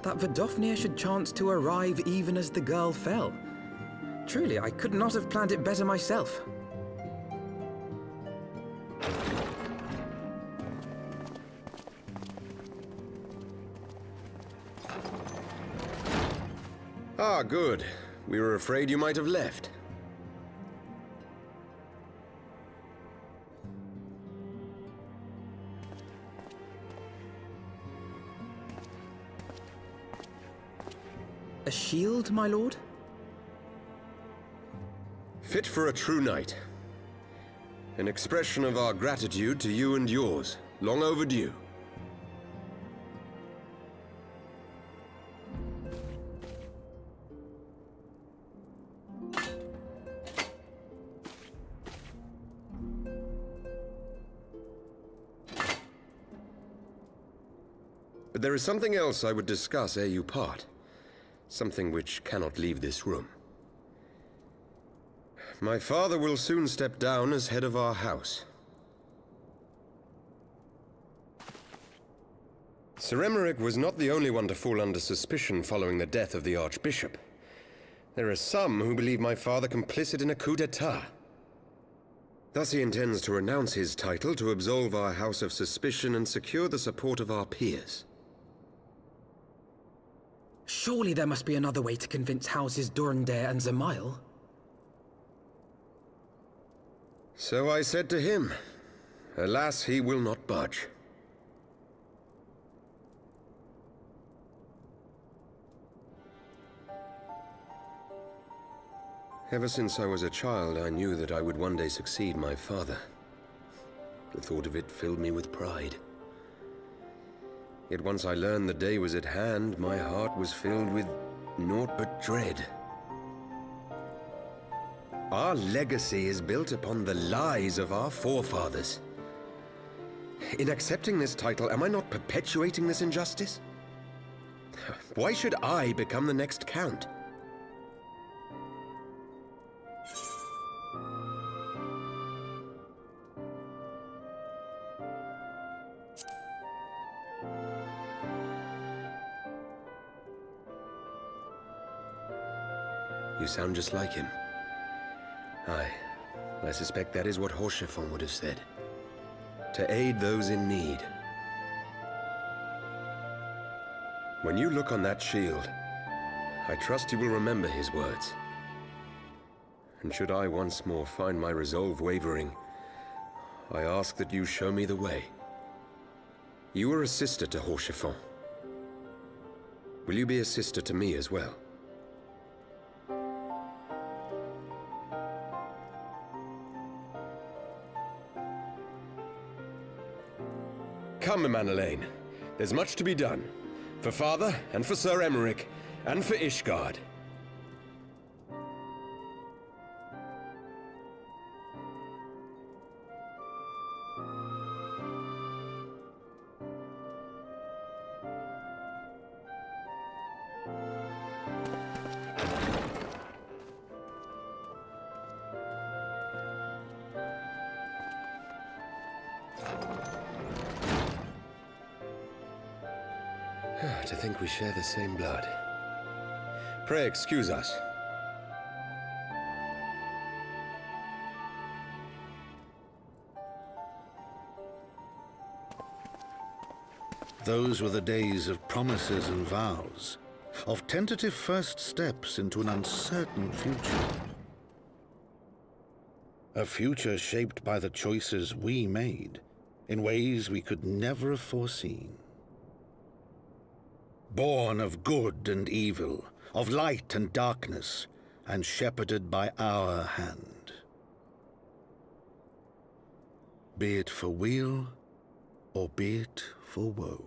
that Vidofnir should chance to arrive even as the girl fell. Truly, I could not have planned it better myself. Ah, good. We were afraid you might have left. A shield, my lord? Fit for a true knight. An expression of our gratitude to you and yours, long overdue. But there is something else I would discuss ere you part. Something which cannot leave this room. My father will soon step down as head of our house. Sir Emeric was not the only one to fall under suspicion following the death of the Archbishop. There are some who believe my father complicit in a coup d'etat. Thus he intends to renounce his title to absolve our house of suspicion and secure the support of our peers. Surely there must be another way to convince Houses Durandare and Zemail. So I said to him. Alas, he will not budge. Ever since I was a child, I knew that I would one day succeed my father. The thought of it filled me with pride. Yet once I learned the day was at hand, my heart was filled with naught but dread. Our legacy is built upon the lies of our forefathers. In accepting this title, am I not perpetuating this injustice? Why should I become the next count? You sound just like him. Aye, I suspect that is what Haurchefant would have said. To aid those in need. When you look on that shield, I trust you will remember his words. And should I once more find my resolve wavering, I ask that you show me the way. You are a sister to Haurchefant. Will you be a sister to me as well? Come, Manelaine. There's much to be done. For Father, and for Sir Emeric, and for Ishgard. To think we share the same blood. Pray excuse us. Those were the days of promises and vows, of tentative first steps into an uncertain future. A future shaped by the choices we made, in ways we could never have foreseen. Born of good and evil, of light and darkness, and shepherded by our hand. Be it for weal, or be it for woe.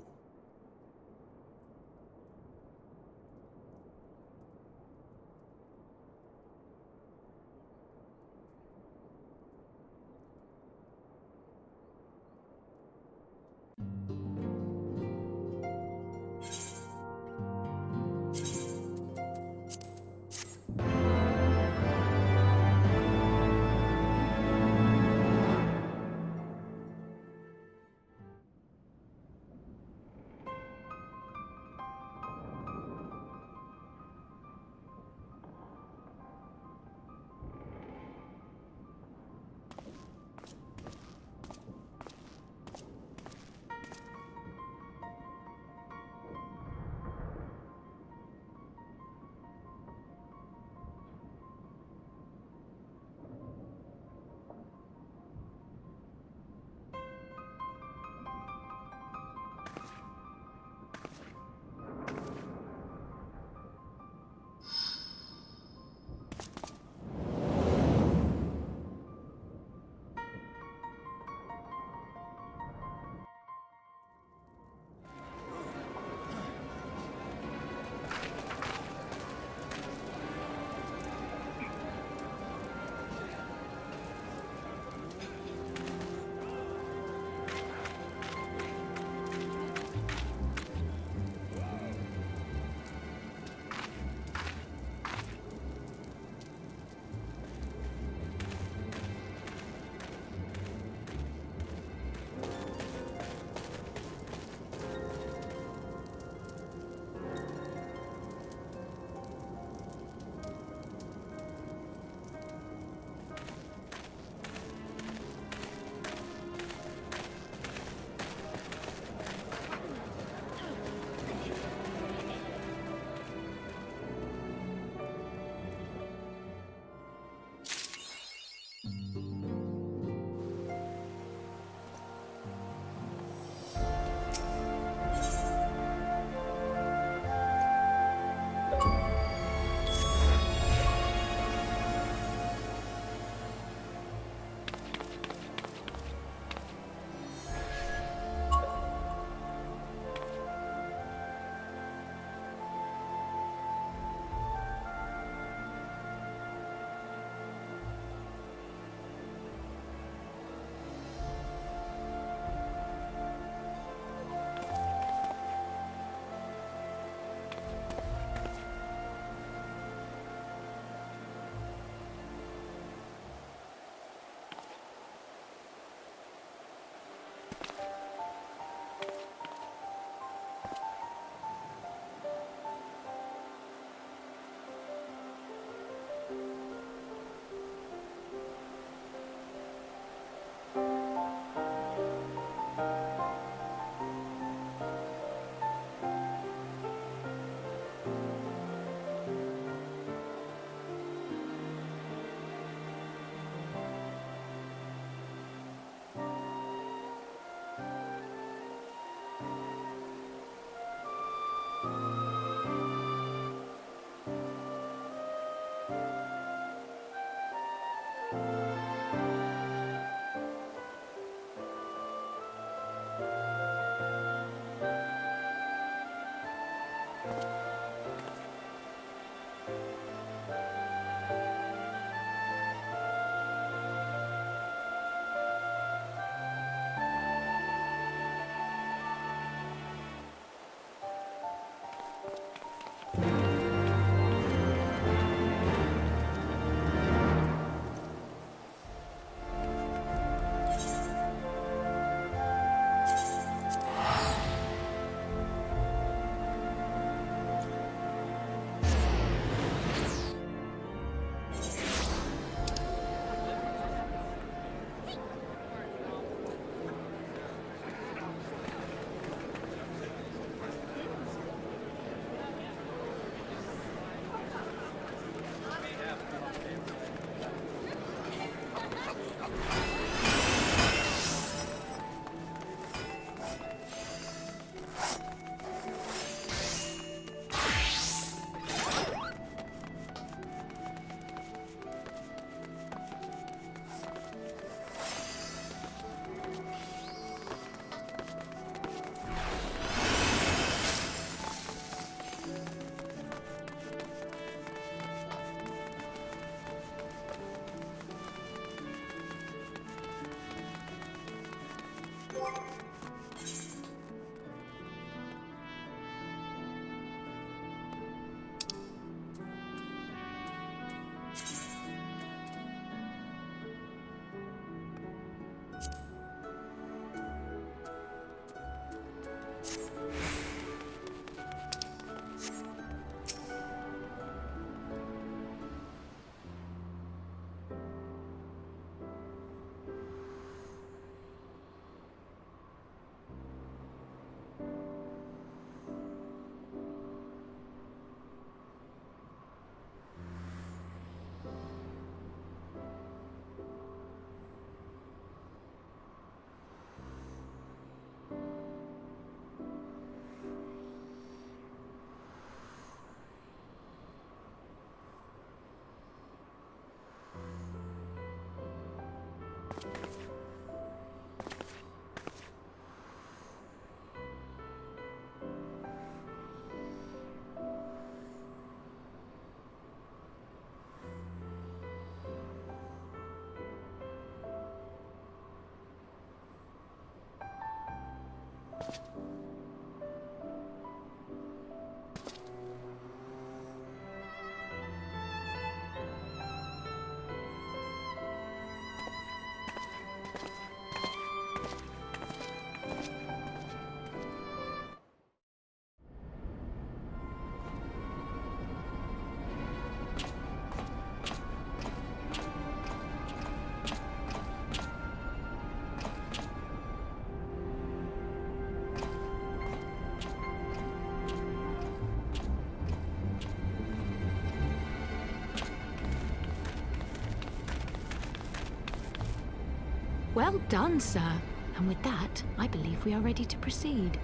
Well done, sir. And with that, I believe we are ready to proceed.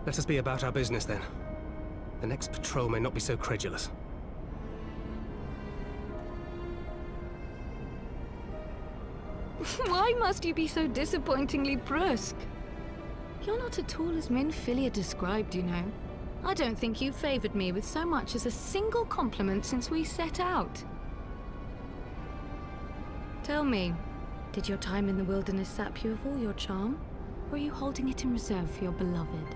Let us be about our business, then. The next patrol may not be so credulous. Why must you be so disappointingly brusque? You're not at all as Minfilia described, you know. I don't think you've favored me with so much as a single compliment since we set out. Tell me, did your time in the wilderness sap you of all your charm? Or are you holding it in reserve for your beloved?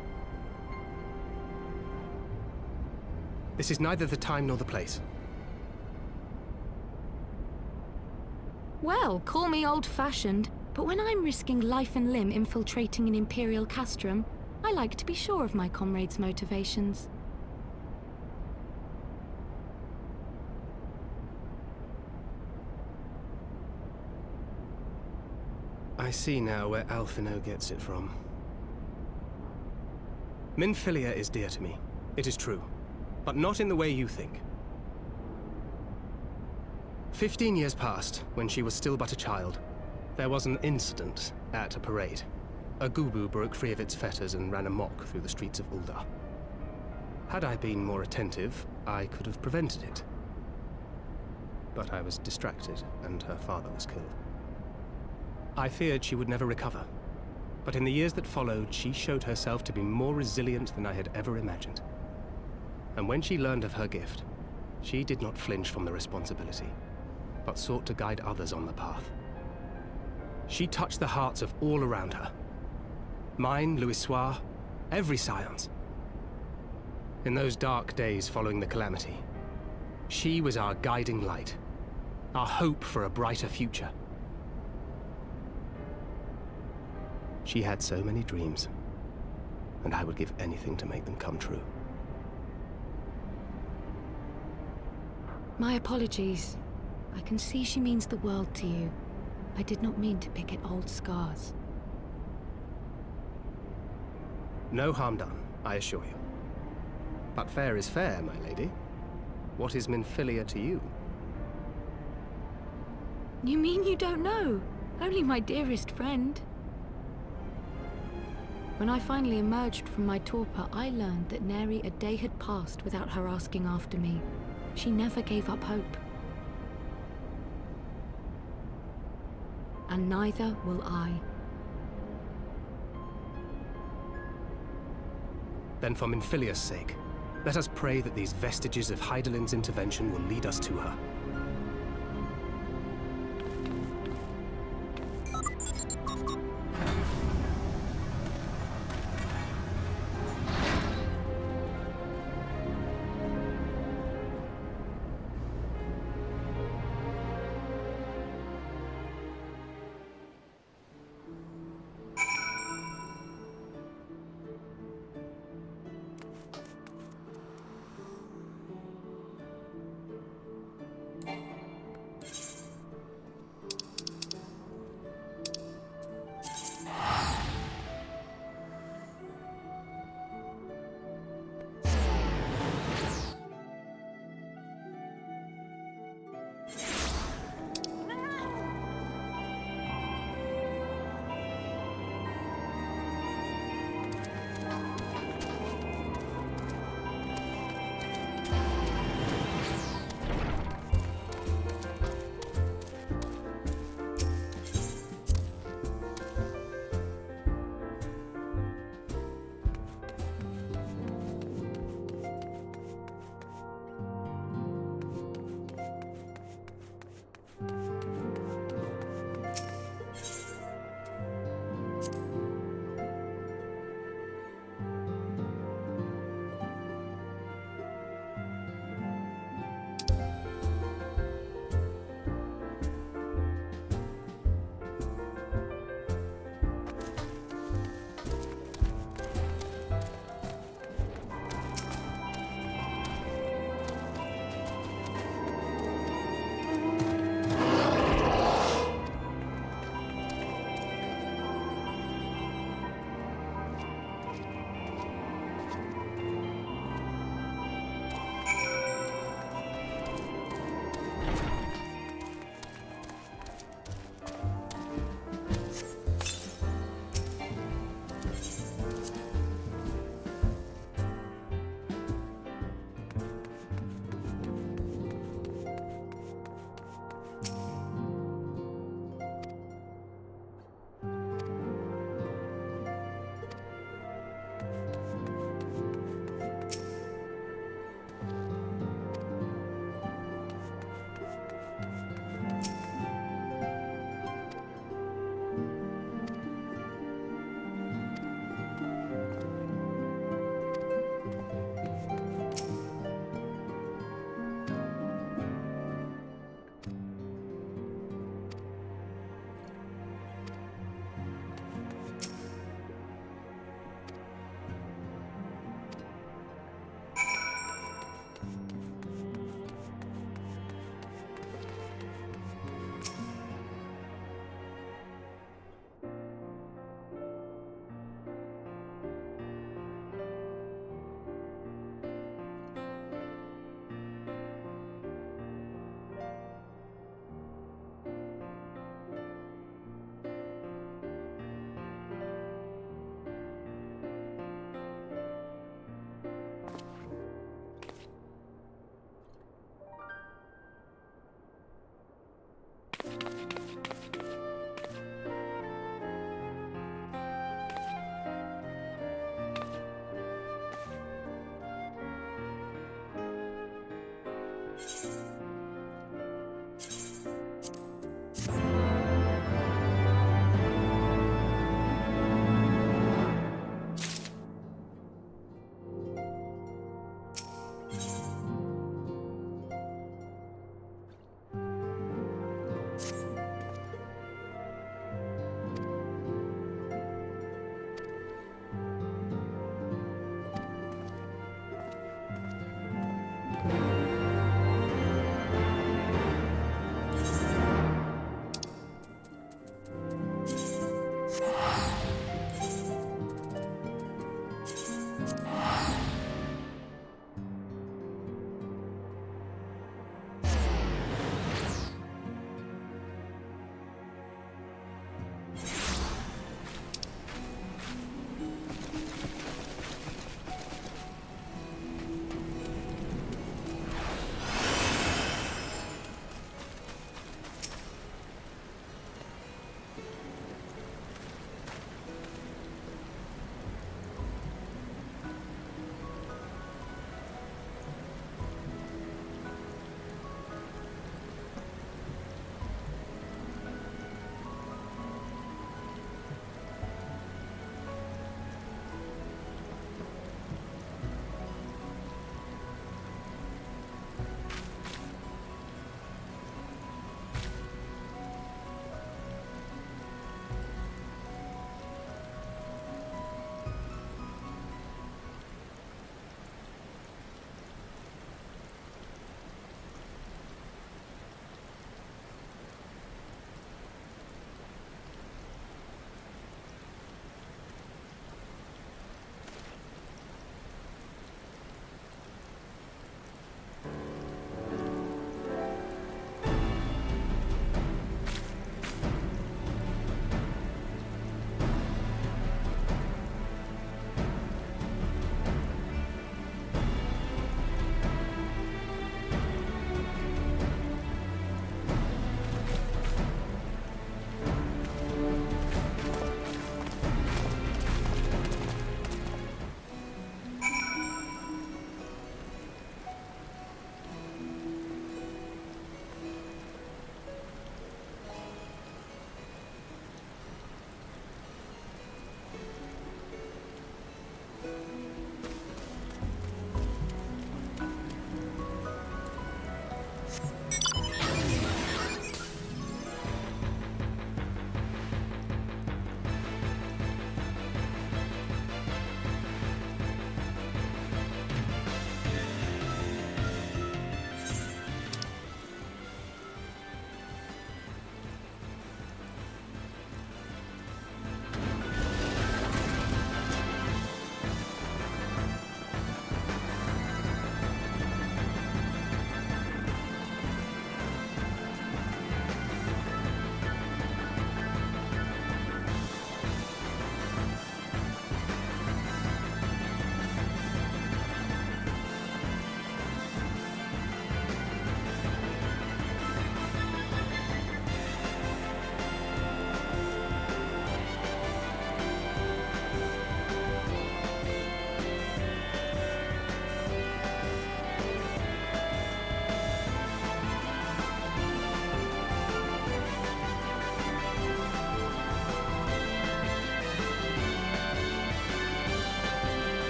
This is neither the time nor the place. Well, call me old-fashioned, but when I'm risking life and limb infiltrating an Imperial castrum, I like to be sure of my comrades' motivations. I see now where Alphino gets it from. Minfilia is dear to me. It is true. But not in the way you think. 15 years passed, when she was still but a child. There was an incident at a parade. A Gubu broke free of its fetters and ran amok through the streets of Ul'dah. Had I been more attentive, I could have prevented it. But I was distracted, and her father was killed. I feared she would never recover. But in the years that followed, she showed herself to be more resilient than I had ever imagined. And when she learned of her gift, she did not flinch from the responsibility, but sought to guide others on the path. She touched the hearts of all around her. Mine, Louisoix, every scion's. In those dark days following the calamity, she was our guiding light, our hope for a brighter future. She had so many dreams, and I would give anything to make them come true. My apologies. I can see she means the world to you. I did not mean to pick at old scars. No harm done, I assure you. But fair is fair, my lady. What is Minfilia to you? You mean you don't know? Only my dearest friend. When I finally emerged from my torpor, I learned that nary a day had passed without her asking after me. She never gave up hope. And neither will I. Then for Minfilia's sake, let us pray that these vestiges of Hydaelyn's intervention will lead us to her.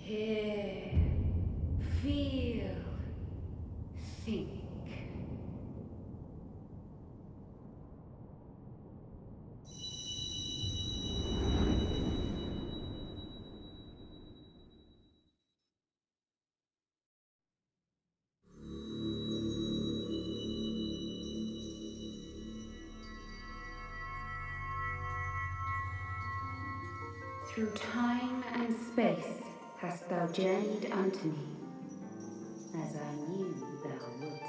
Hear, feel, think. Through time and space hast thou journeyed unto me, as I knew thou wouldst.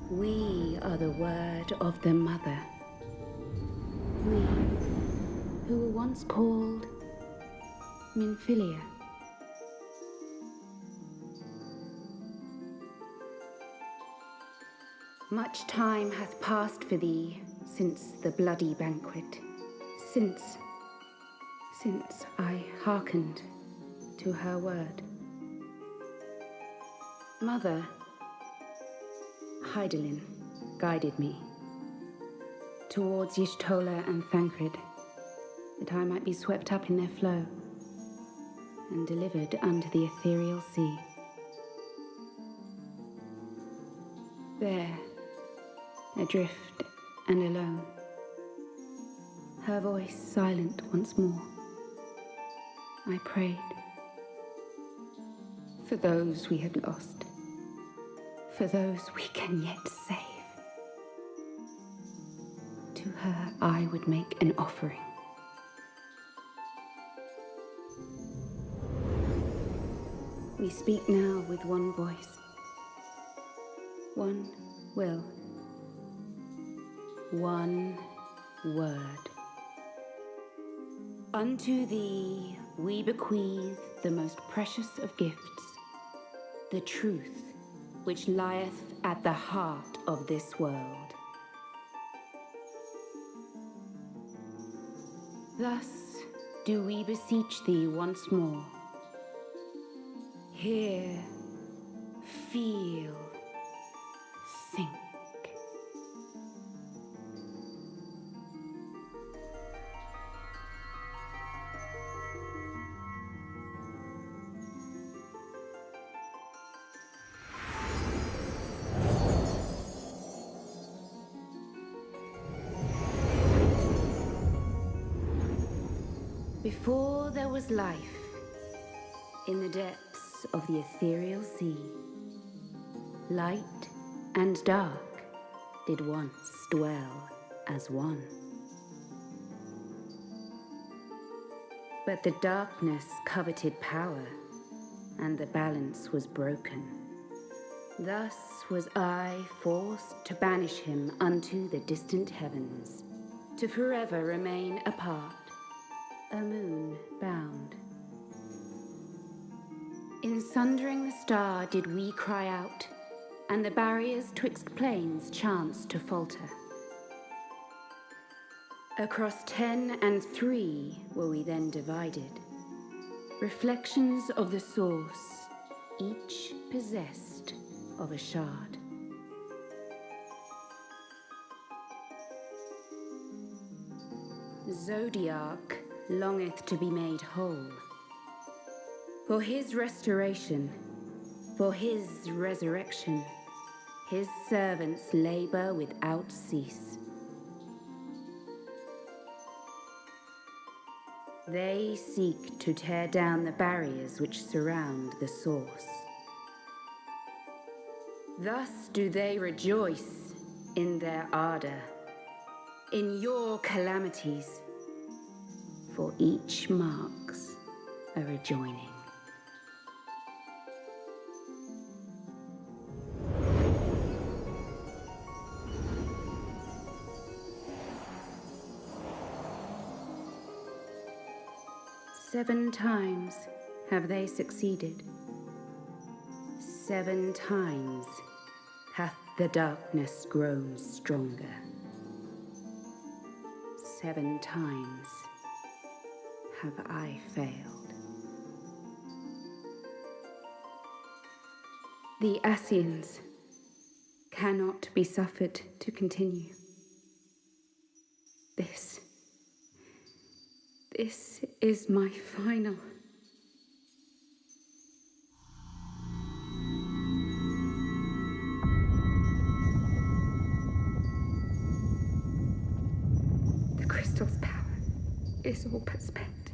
We are the word of the Mother. We, who were once called Minfilia. Much time hath passed for thee since the bloody banquet, since I hearkened to her word. Mother, Hydaelyn guided me towards Y'shtola and Thancred, that I might be swept up in their flow and delivered unto the ethereal sea. There, adrift and alone, her voice silent once more, I prayed for those we had lost, for those we can yet save. To her I would make an offering. We speak now with one voice, one will, one word. Unto thee we bequeath the most precious of gifts, the truth which lieth at the heart of this world. Thus do we beseech thee once more. Hear, feel, think. Before there was life, In the depths of the ethereal sea, light and dark did once dwell as one. But the darkness coveted power, and the balance was broken. Thus was I forced to banish him unto the distant heavens, to forever remain apart, a moon bound. In sundering the star did we cry out, and the barriers twixt planes chanced to falter. Across 10 and 3 were we then divided, reflections of the source, each possessed of a shard. Zodiac longeth to be made whole. For his restoration, for his resurrection, his servants labor without cease. They seek to tear down the barriers which surround the source. Thus do they rejoice in their ardor, in your calamities, for each marks a rejoining. Seven times have they succeeded. 7 times hath the darkness grown stronger. 7 times have I failed. The Ascians cannot be suffered to continue. This is my final. The crystal's power is all but spent.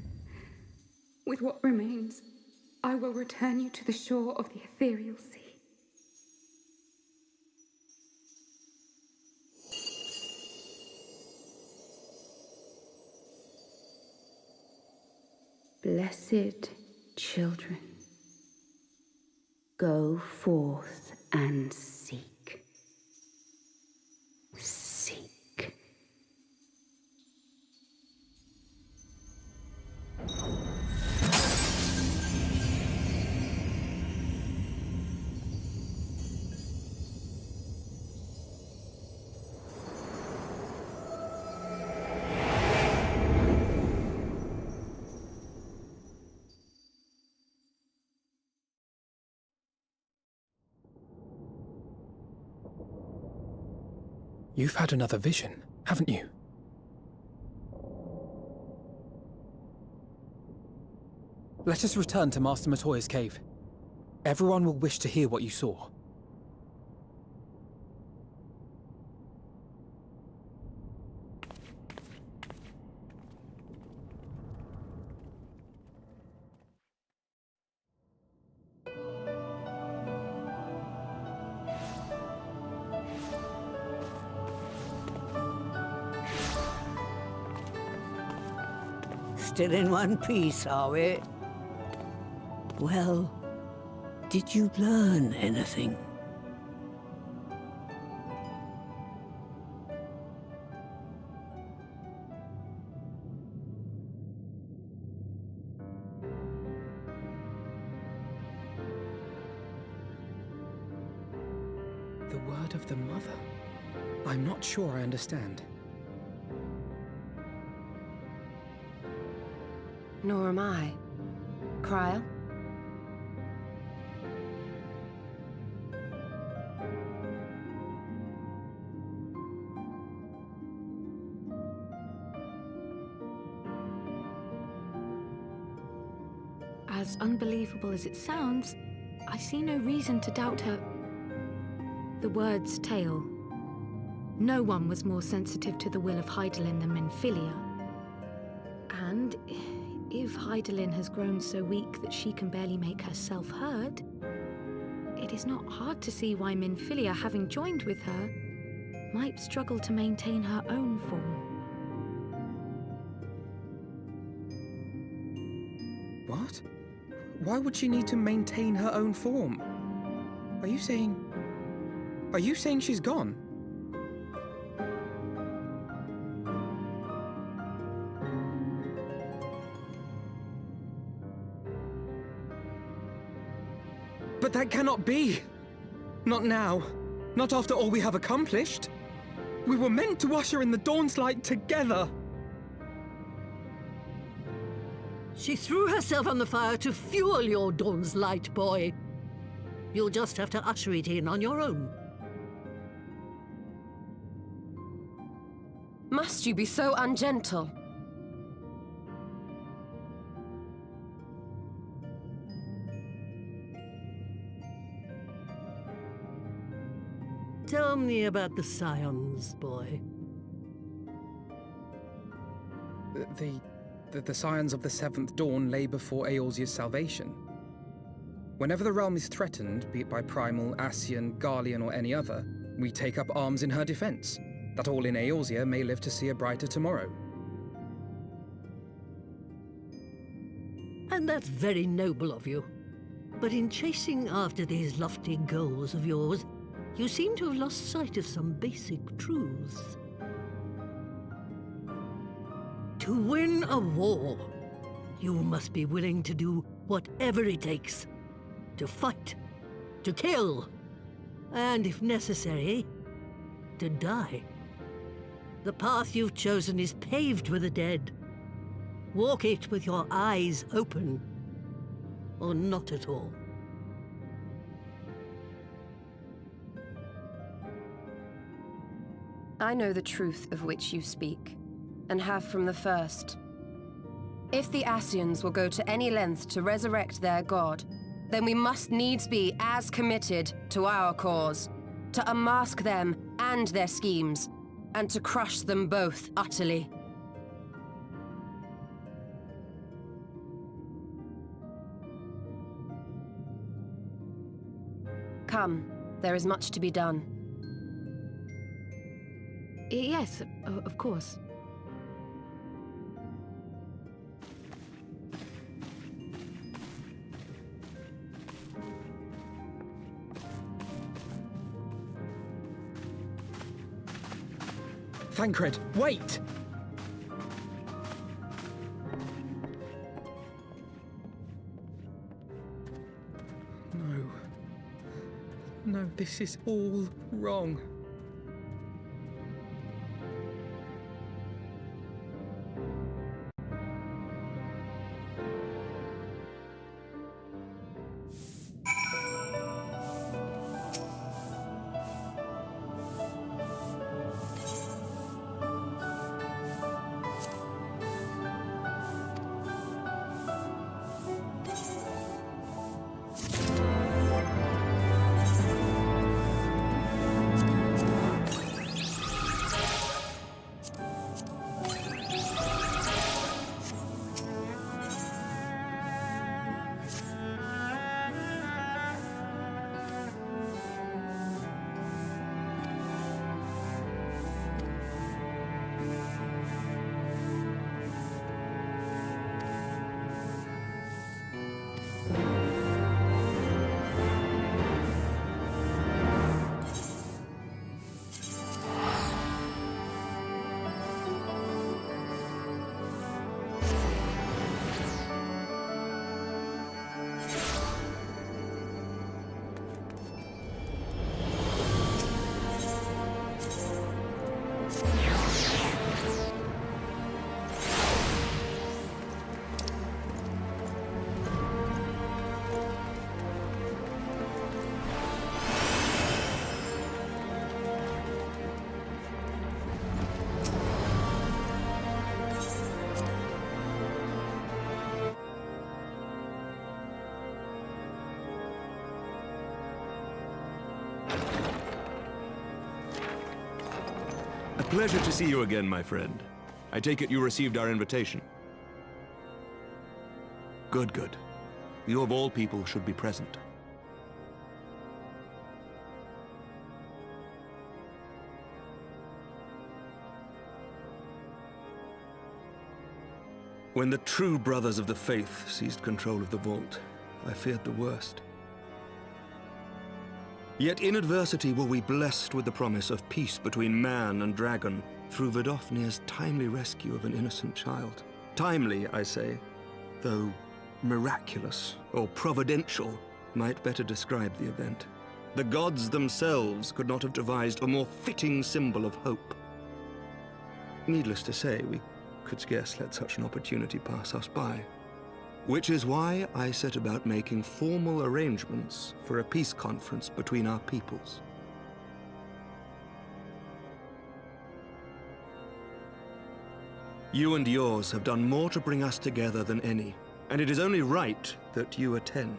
With what remains, I will return you to the shore of the ethereal sea. Blessed children, go forth and seek. Seek. You've had another vision, haven't you? Let us return to Master Matoya's cave. Everyone will wish to hear what you saw. Still in one piece, are we? Well, did you learn anything? The word of the mother? I'm not sure I understand. Nor am I. Cryle? As unbelievable as it sounds, I see no reason to doubt her. The word's tale. No one was more sensitive to the will of Hydaelyn than Menphilia. And If Heidelin has grown so weak that she can barely make herself heard, it is not hard to see why Minfilia, having joined with her, might struggle to maintain her own form. What? Why would she need to maintain her own form? Are you saying she's gone? But that cannot be! Not now. Not after all we have accomplished. We were meant to usher in the dawn's light together. She threw herself on the fire to fuel your dawn's light, boy. You'll just have to usher it in on your own. Must you be so ungentle? Tell me about the Scions, boy. The scions of the Seventh Dawn lay before Eorzea's salvation. Whenever the realm is threatened, be it by Primal, Ascian, Garlean, or any other, we take up arms in her defense, that all in Eorzea may live to see a brighter tomorrow. And that's very noble of you. But in chasing after these lofty goals of yours, you seem to have lost sight of some basic truths. To win a war, you must be willing to do whatever it takes. To fight, to kill, and if necessary, to die. The path you've chosen is paved with the dead. Walk it with your eyes open, or not at all. I know the truth of which you speak, and have from the first. If the Ascians will go to any length to resurrect their god, then we must needs be as committed to our cause, to unmask them and their schemes, and to crush them both utterly. Come, there is much to be done. Yes, of course. Thancred, wait! No, this is all wrong. Pleasure to see you again, my friend. I take it you received our invitation. Good, good. You of all people should be present. When the true brothers of the faith seized control of the vault, I feared the worst. Yet in adversity were we blessed with the promise of peace between man and dragon through Vidofnir's timely rescue of an innocent child. Timely, I say, though miraculous or providential might better describe the event. The gods themselves could not have devised a more fitting symbol of hope. Needless to say, we could scarce let such an opportunity pass us by. Which is why I set about making formal arrangements for a peace conference between our peoples. You and yours have done more to bring us together than any, and it is only right that you attend.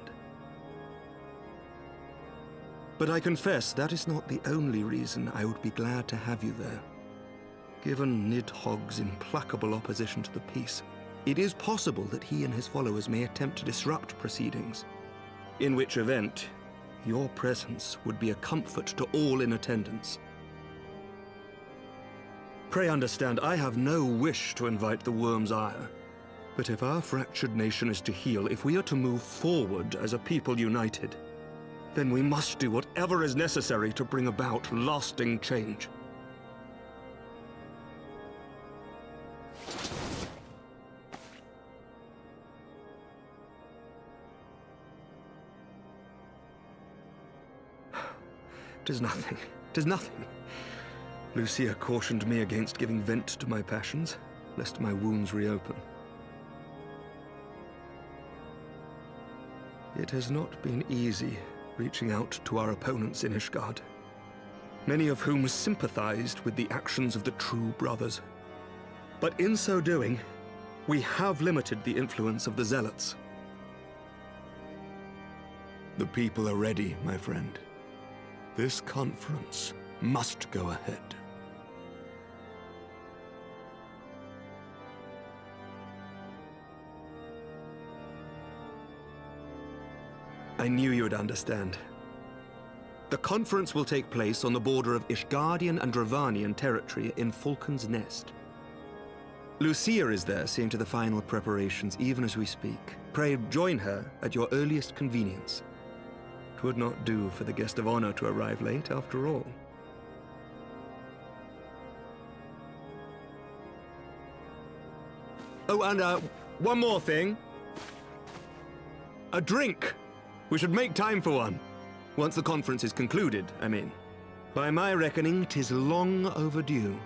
But I confess that is not the only reason I would be glad to have you there. Given Nidhogg's implacable opposition to the peace, it is possible that he and his followers may attempt to disrupt proceedings, in which event your presence would be a comfort to all in attendance. Pray understand, I have no wish to invite the worm's ire. But if our fractured nation is to heal, if we are to move forward as a people united, then we must do whatever is necessary to bring about lasting change. Tis nothing. Tis nothing. Lucia cautioned me against giving vent to my passions, lest my wounds reopen. It has not been easy reaching out to our opponents in Ishgard, many of whom sympathized with the actions of the true brothers. But in so doing, we have limited the influence of the zealots. The people are ready, my friend. This conference must go ahead. I knew you would understand. The conference will take place on the border of Ishgardian and Dravanian territory in Falcon's Nest. Lucia is there, seeing to the final preparations even as we speak. Pray join her at your earliest convenience. It would not do for the guest of honor to arrive late, after all. Oh, and one more thing. A drink! We should make time for one. Once the conference is concluded, I mean. By my reckoning, 'tis long overdue.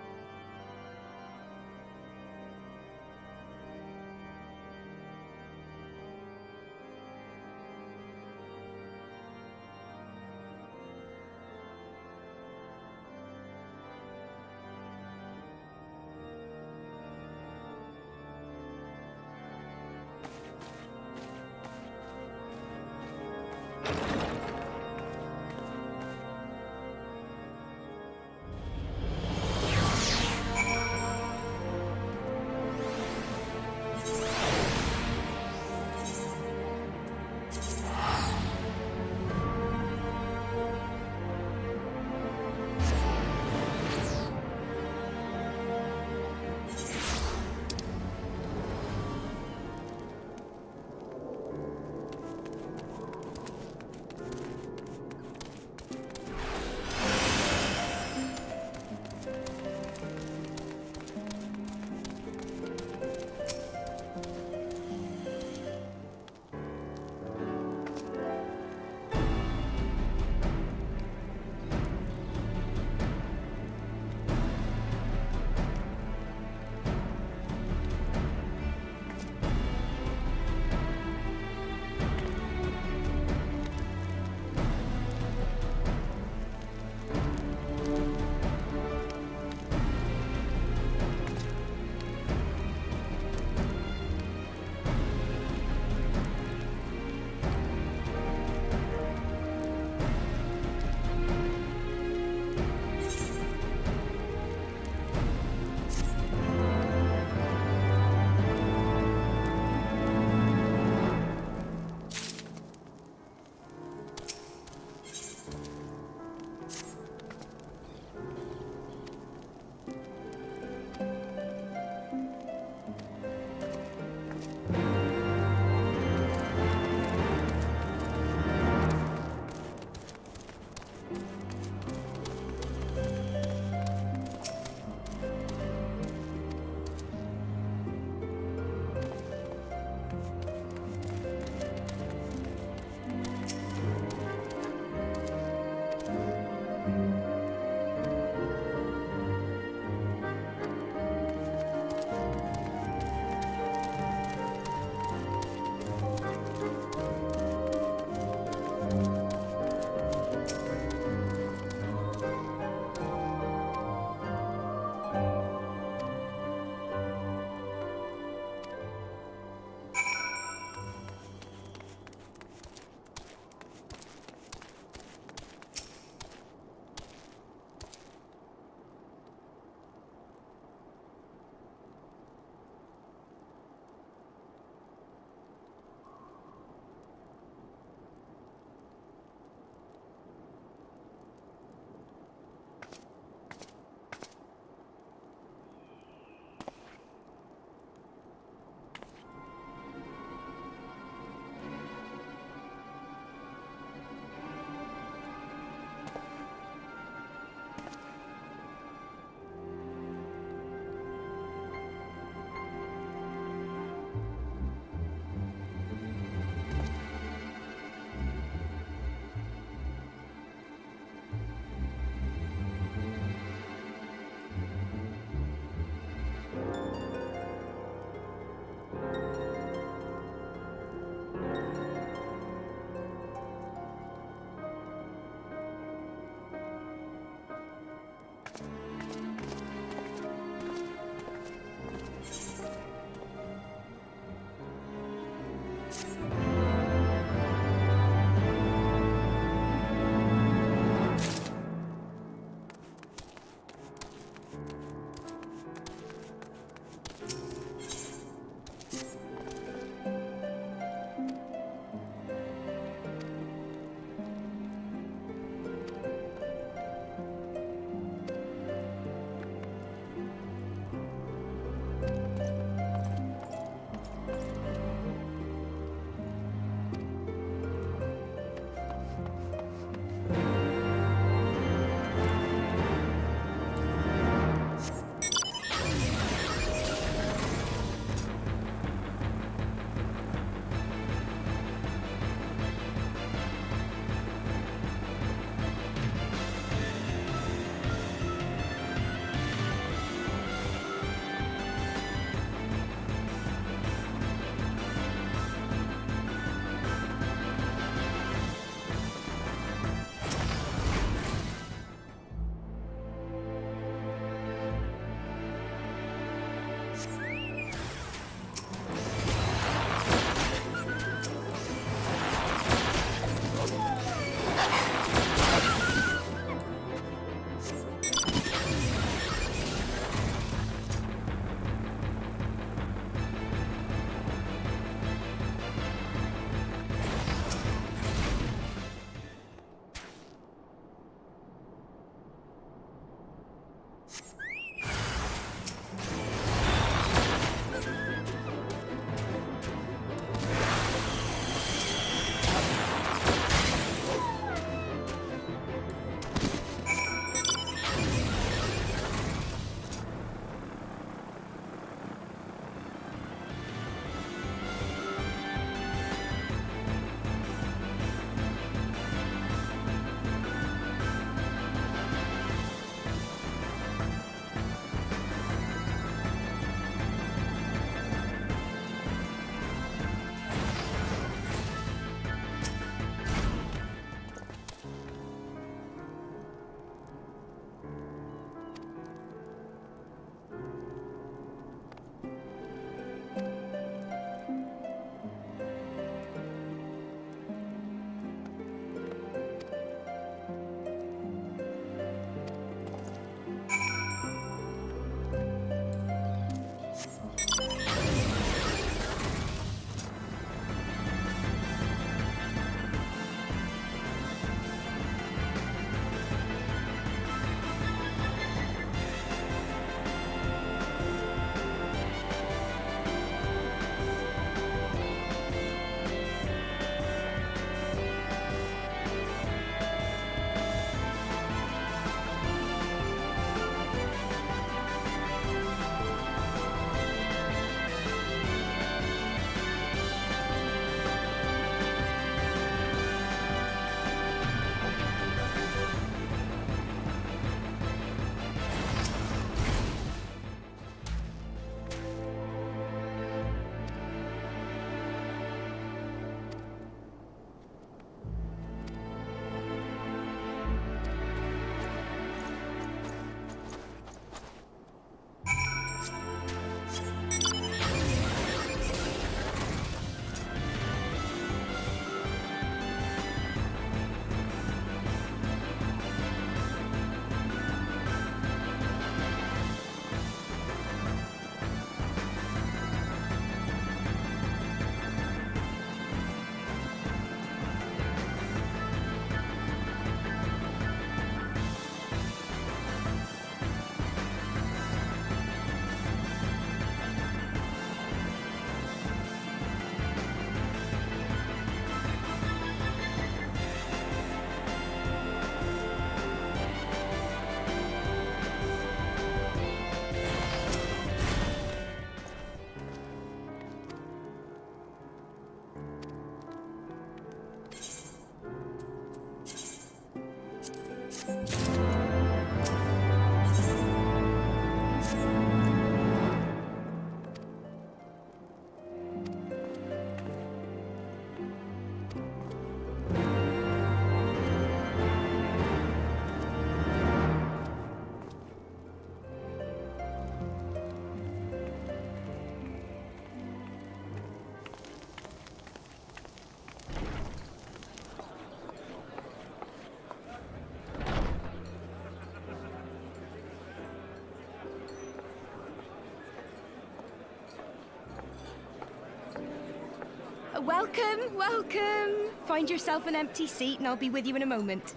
Welcome, welcome. Find yourself an empty seat and I'll be with you in a moment.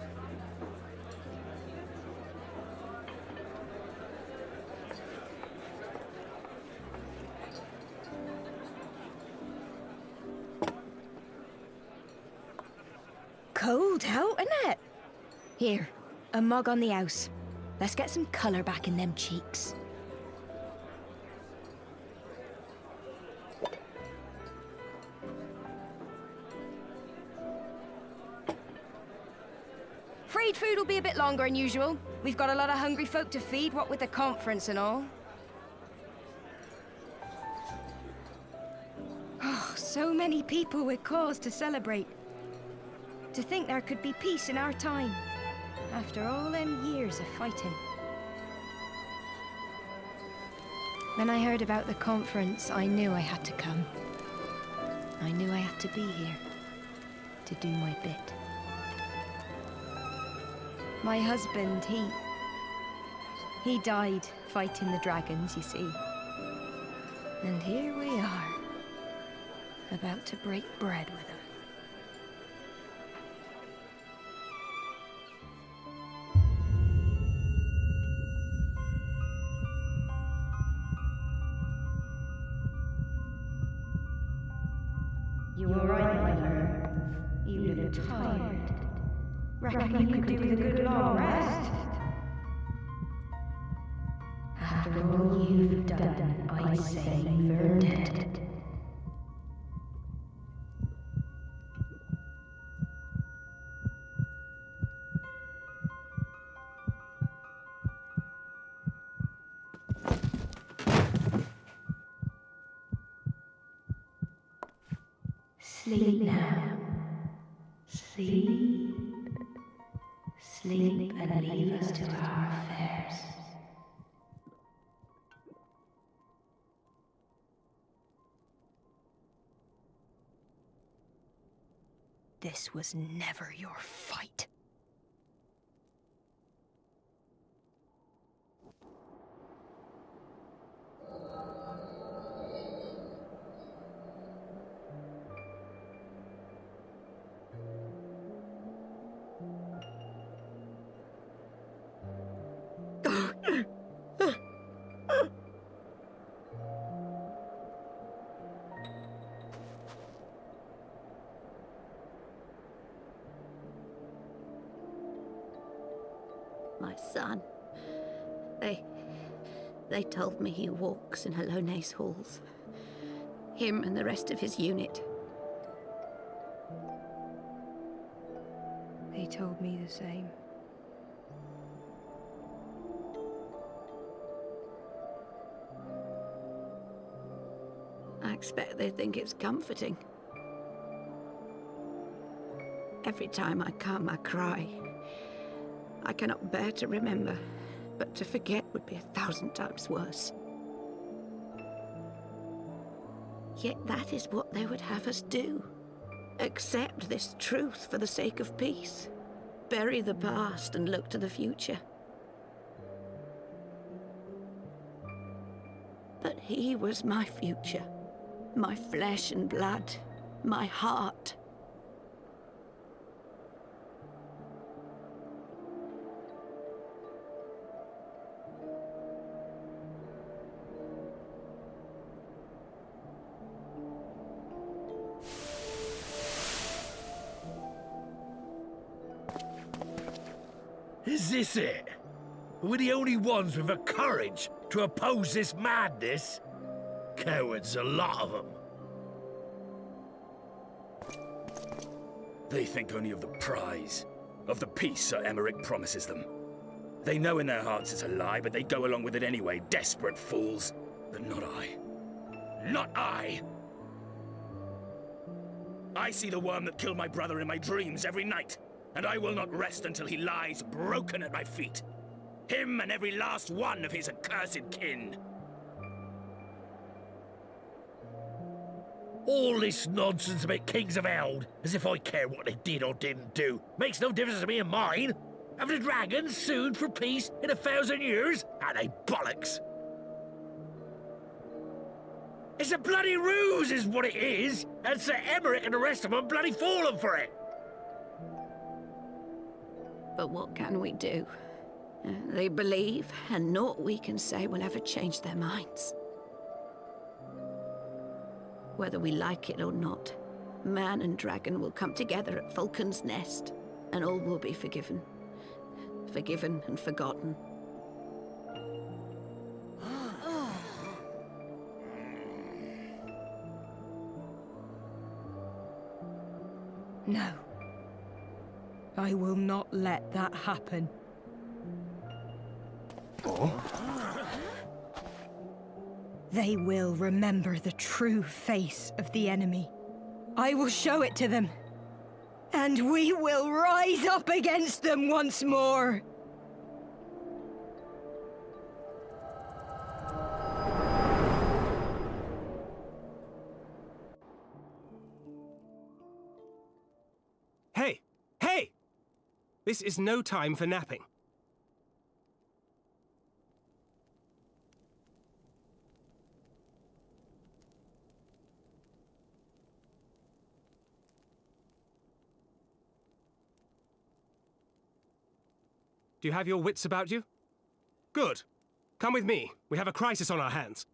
Cold out, isn't it? Here, a mug on the house. Let's get some colour back in them cheeks. Freed food will be a bit longer than usual. We've got a lot of hungry folk to feed, what with the conference and all. Oh, so many people with cause to celebrate. To think there could be peace in our time, after all them years of fighting. When I heard about the conference, I knew I had to come. I knew I had to be here, to do my bit. My husband, he died fighting the dragons, you see. And here we are, about to break bread with him. You were right, my lord. You look tired. Reckon you could do with a good long rest? After all you've done, I say you've earned it. Sleep now. Sleep. Sleep and leave us to our affairs. This was never your fight. My son. They told me he walks in Alone's halls. Him and the rest of his unit. They told me the same. I expect they think it's comforting. Every time I come, I cry. I cannot bear to remember, but to forget would be 1,000 times worse. Yet that is what they would have us do. Accept this truth for the sake of peace. Bury the past and look to the future. But he was my future. My flesh and blood. My heart. Is this it? We're the only ones with the courage to oppose this madness? Cowards, a lot of them. They think only of the prize, of the peace Sir Emmerich promises them. They know in their hearts it's a lie, but they go along with it anyway, desperate fools. But not I. Not I! I see the worm that killed my brother in my dreams every night, and I will not rest until he lies broken at my feet. Him and every last one of his accursed kin. All this nonsense about Kings of Eld, as if I care what they did or didn't do. Makes no difference to me and mine. Have the dragons sued for peace in 1,000 years? Are they bollocks? It's a bloody ruse is what it is, and Sir Emmerich and the rest of them bloody fallen for it. But what can we do? They believe, and naught we can say will ever change their minds. Whether we like it or not, man and dragon will come together at Vulcan's Nest, and all will be forgiven. Forgiven and forgotten. No. I will not let that happen. They will remember the true face of the enemy. I will show it to them. And we will rise up against them once more. Hey! Hey! This is no time for napping. Do you have your wits about you? Good. Come with me. We have a crisis on our hands.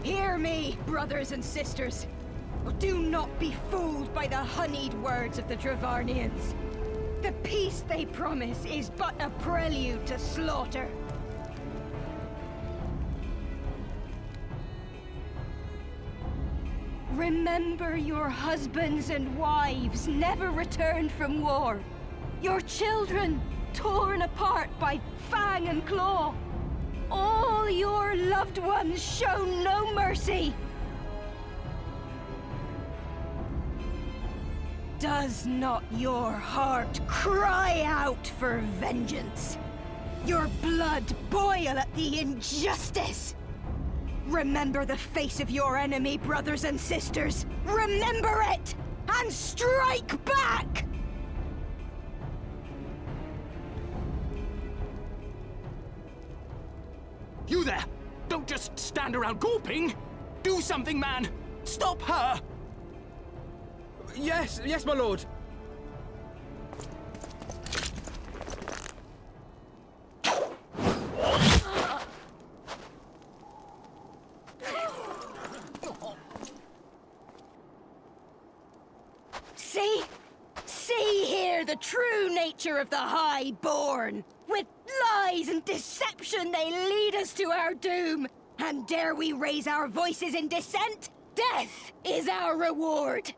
Hear me, brothers and sisters. Do not be fooled by the honeyed words of the Travarnians. The peace they promise is but a prelude to slaughter. Remember your husbands and wives never returned from war. Your children torn apart by fang and claw. All your loved ones show no mercy. Does not your heart cry out for vengeance? Your blood boil at the injustice? Remember the face of your enemy, brothers and sisters. Remember it, and strike back! You there! Don't just stand around gawping! Do something, man! Stop her! Yes, my lord. See here the true nature of the Highborn. With lies and deception they lead us to our doom. And dare we raise our voices in dissent? Death is our reward.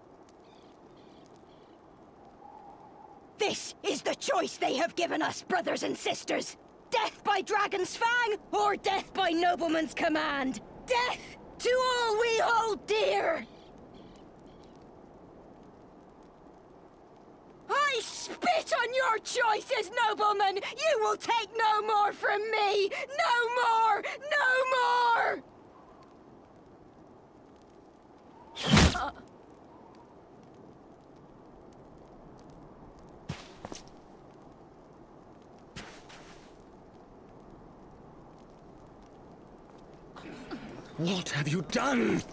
This is the choice they have given us, brothers and sisters. Death by dragon's fang, or death by nobleman's command. Death to all we hold dear. I spit on your choices, noblemen! You will take no more from me! No more! No more! What have you done?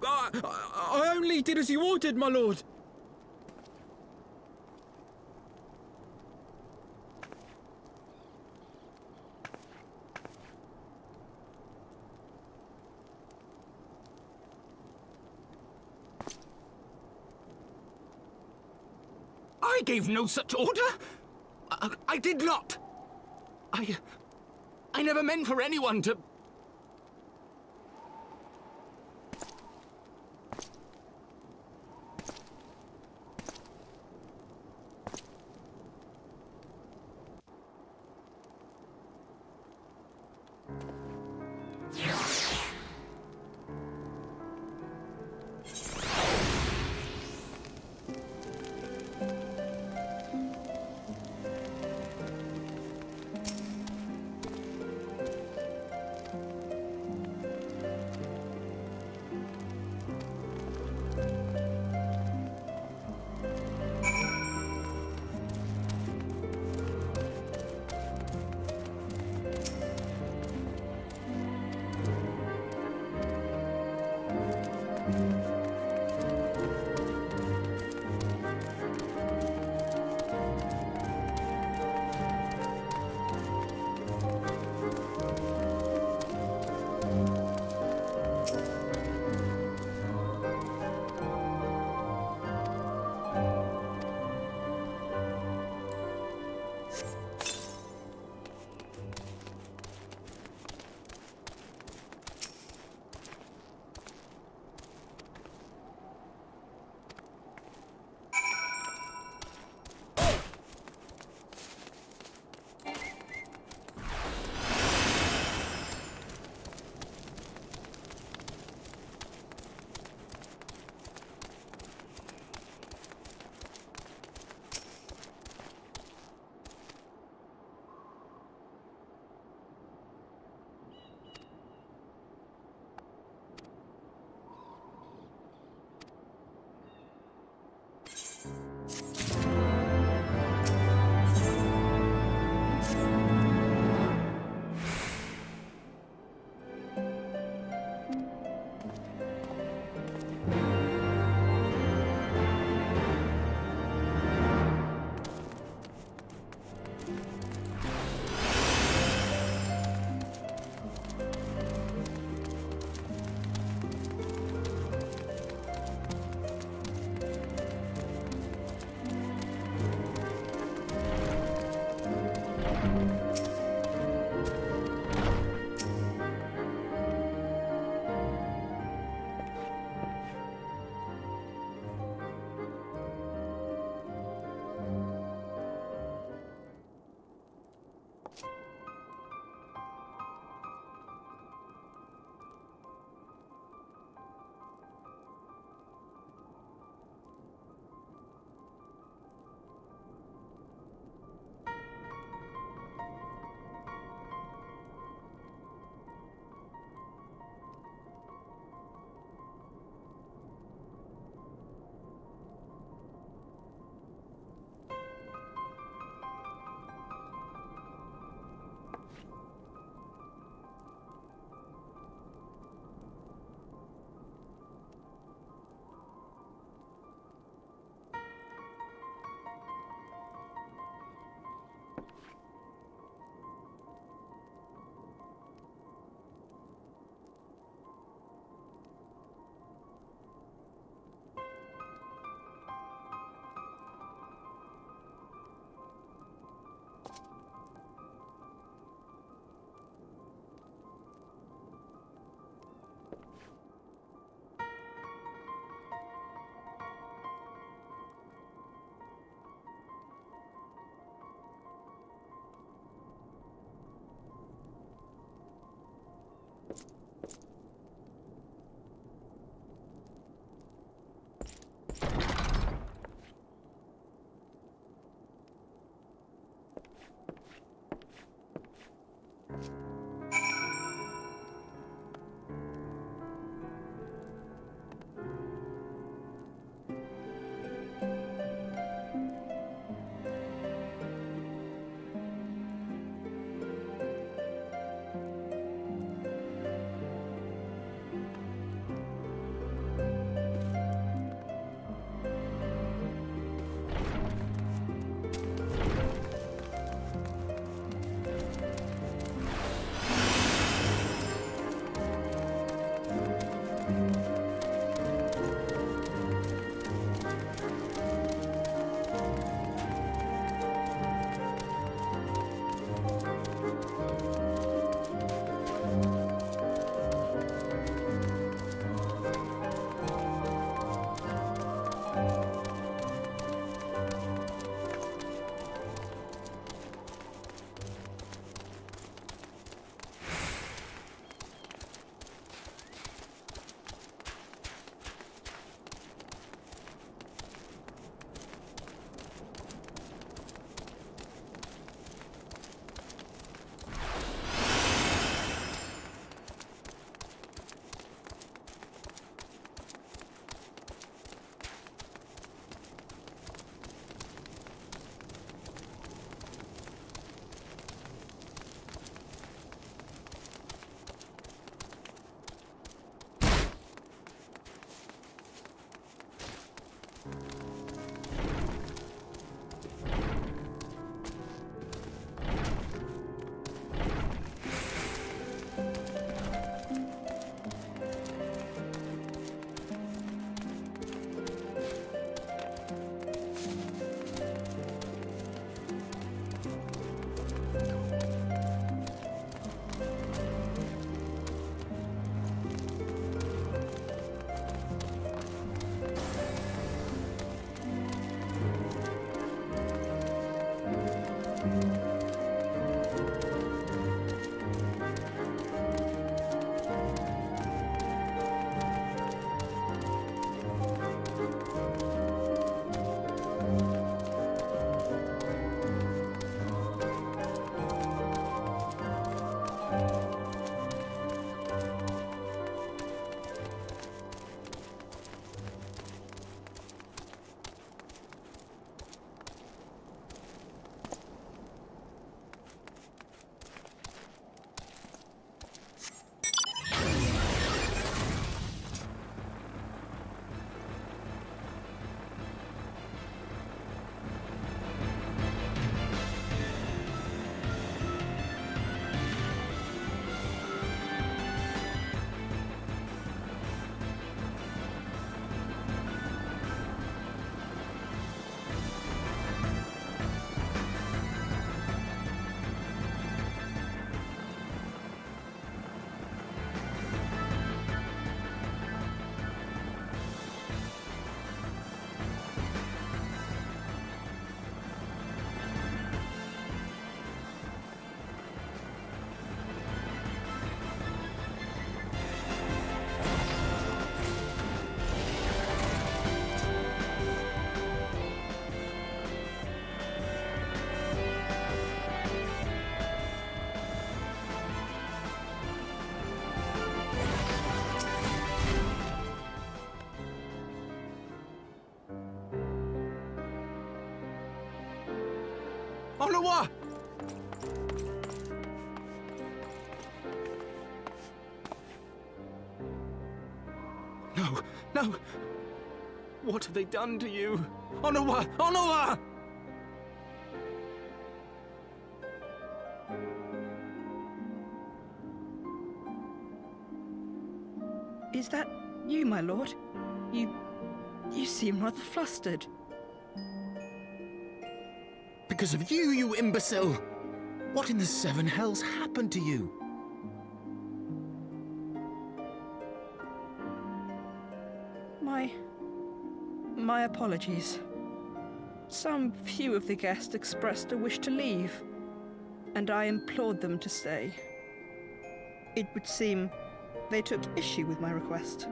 I only did as you ordered, my lord. I gave no such order! I did not! I never meant for anyone to... Onawa! No, no! What have they done to you? Onawa! Onawa! Is that you, my lord? You seem rather flustered. Because of you, you imbecile! What in the seven hells happened to you? My apologies. Some few of the guests expressed a wish to leave, and I implored them to stay. It would seem they took issue with my request.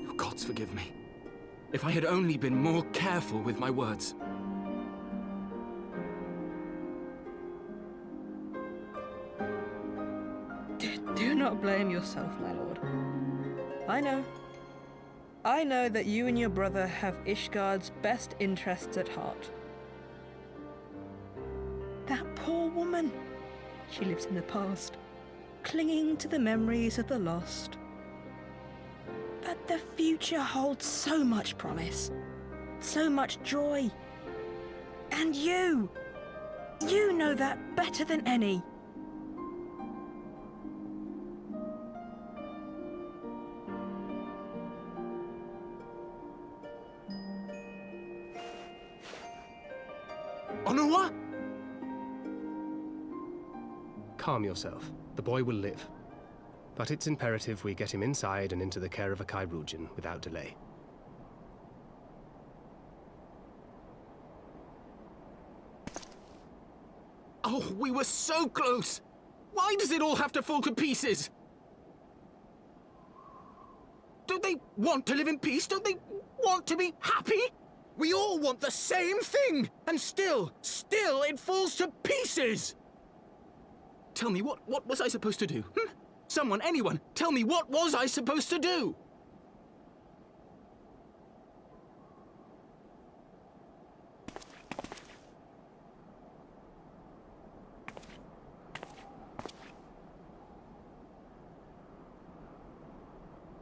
Oh, gods forgive me. If I had only been more careful with my words. Do not blame yourself, my lord. I know that you and your brother have Ishgard's best interests at heart. That poor woman. She lives in the past, clinging to the memories of the lost. But the future holds so much promise, so much joy. And you know that better than any. Onawa? Calm yourself. The boy will live. But it's imperative we get him inside and into the care of a Kairoujian without delay. Oh, we were so close! Why does it all have to fall to pieces? Don't they want to live in peace? Don't they want to be happy? We all want the same thing! And still it falls to pieces! Tell me, what was I supposed to do? Someone, anyone, tell me, what was I supposed to do?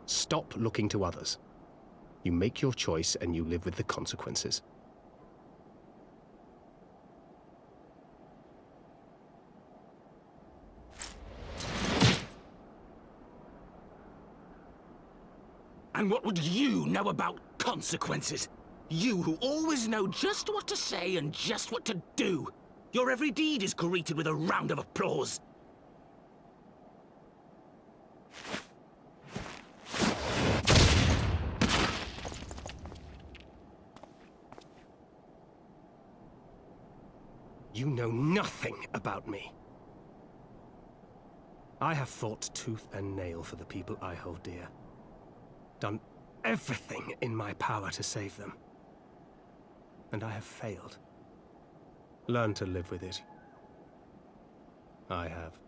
Stop looking to others. You make your choice and you live with the consequences. And what would you know about consequences? You who always know just what to say and just what to do. Your every deed is greeted with a round of applause. You know nothing about me. I have fought tooth and nail for the people I hold dear. Done everything in my power to save them. And I have failed. Learn to live with it. I have.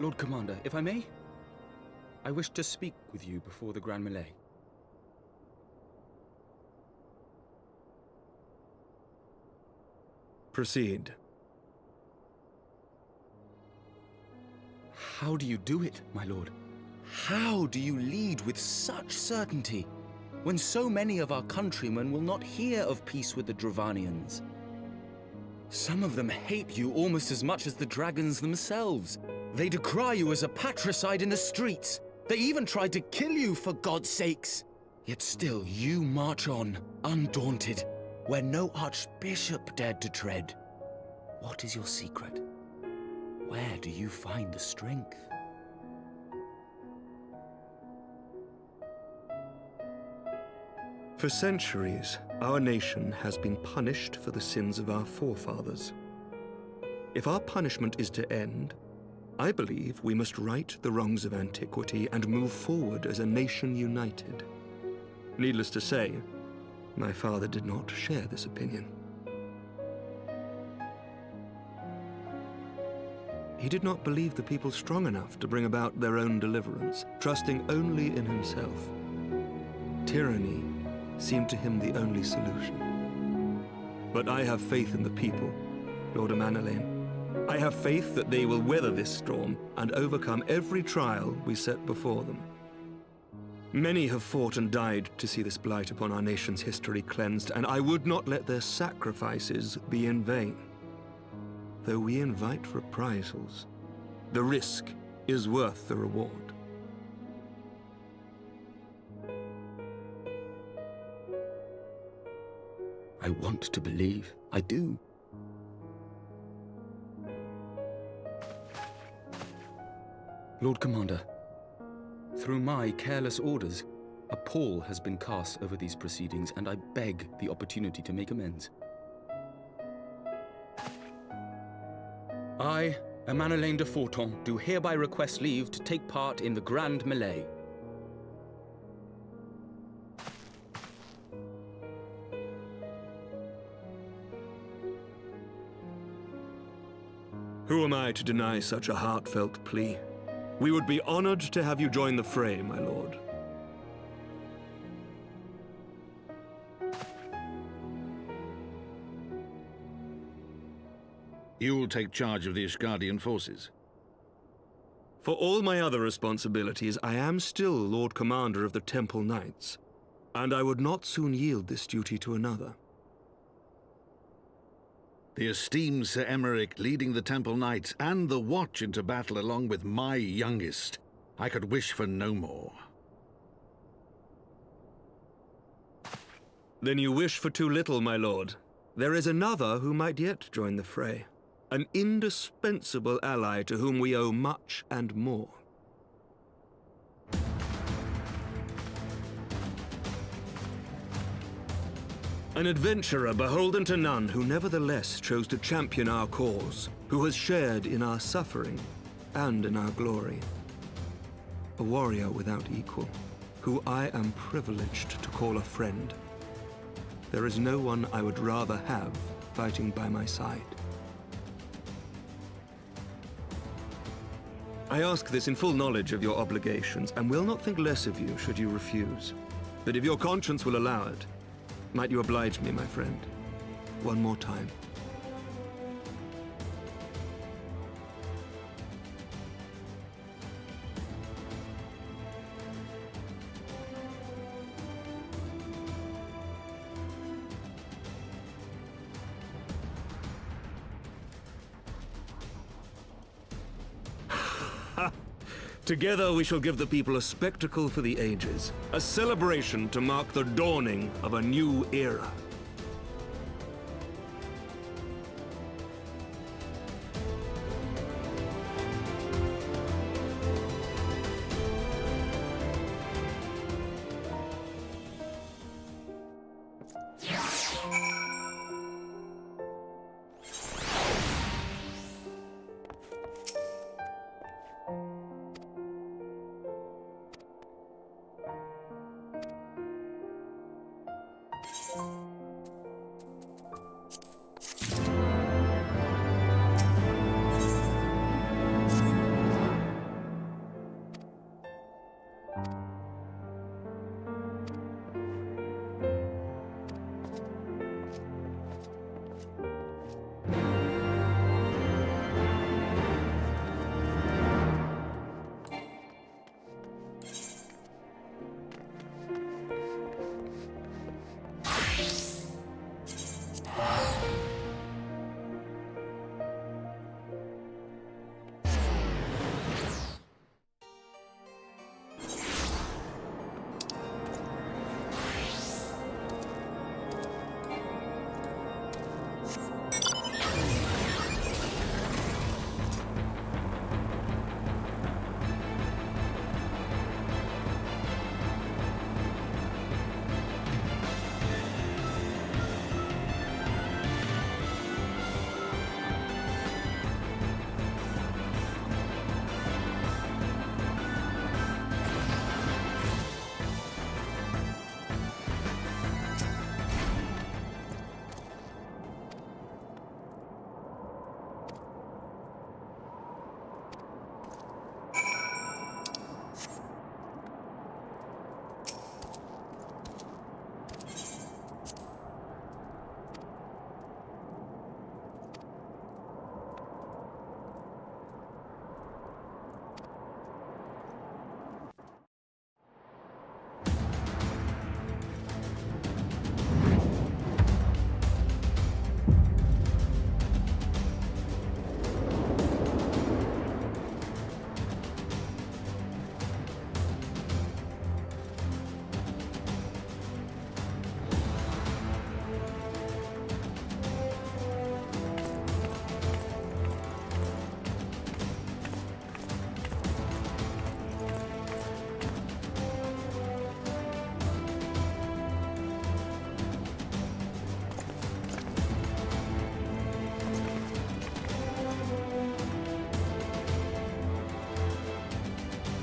Lord Commander, if I may? I wish to speak with you before the Grand Melee. Proceed. How do you do it, my lord? How do you lead with such certainty, when so many of our countrymen will not hear of peace with the Dravanians? Some of them hate you almost as much as the dragons themselves. They decry you as a patricide in the streets. They even tried to kill you, for God's sakes. Yet still you march on, undaunted, where no archbishop dared to tread. What is your secret? Where do you find the strength? For centuries, our nation has been punished for the sins of our forefathers. If our punishment is to end, I believe we must right the wrongs of antiquity and move forward as a nation united. Needless to say, my father did not share this opinion. He did not believe the people strong enough to bring about their own deliverance, trusting only in himself. Tyranny seemed to him the only solution. But I have faith in the people, Lord Amanalain. I have faith that they will weather this storm and overcome every trial we set before them. Many have fought and died to see this blight upon our nation's history cleansed, and I would not let their sacrifices be in vain. Though we invite reprisals, the risk is worth the reward. I want to believe. I do. Lord Commander, through my careless orders, a pall has been cast over these proceedings, and I beg the opportunity to make amends. I, Amanalain de Forton, do hereby request leave to take part in the Grand Melee. Who am I to deny such a heartfelt plea? We would be honored to have you join the fray, my lord. You will take charge of the Ishgardian forces. For all my other responsibilities, I am still Lord Commander of the Temple Knights, and I would not soon yield this duty to another. The esteemed Sir Emeric leading the Temple Knights and the Watch into battle along with my youngest. I could wish for no more. Then you wish for too little, my lord. There is another who might yet join the fray. An indispensable ally to whom we owe much and more. An adventurer beholden to none who nevertheless chose to champion our cause, who has shared in our suffering and in our glory. A warrior without equal, who I am privileged to call a friend. There is no one I would rather have fighting by my side. I ask this in full knowledge of your obligations, and will not think less of you should you refuse. But if your conscience will allow it, might you oblige me, my friend, one more time? Together we shall give the people a spectacle for the ages, a celebration to mark the dawning of a new era.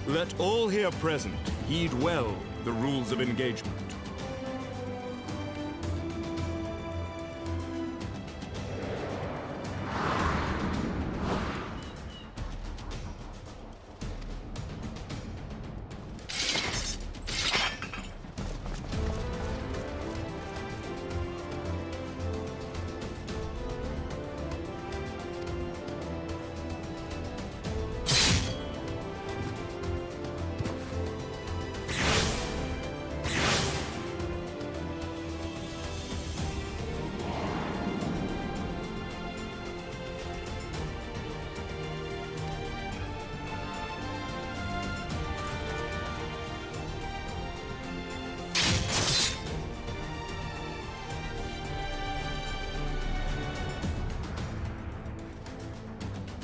Let all here present heed well the rules of engagement.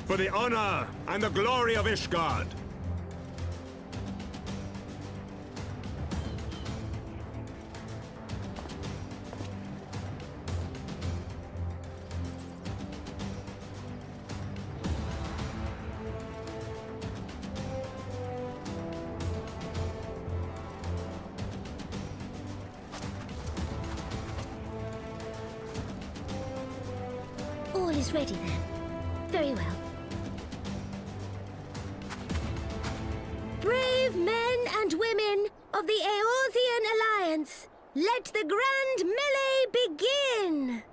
For the honor and the glory of Ishgard. All is ready then. Very well. Brave men and women of the Eorzean Alliance, let the grand melee begin!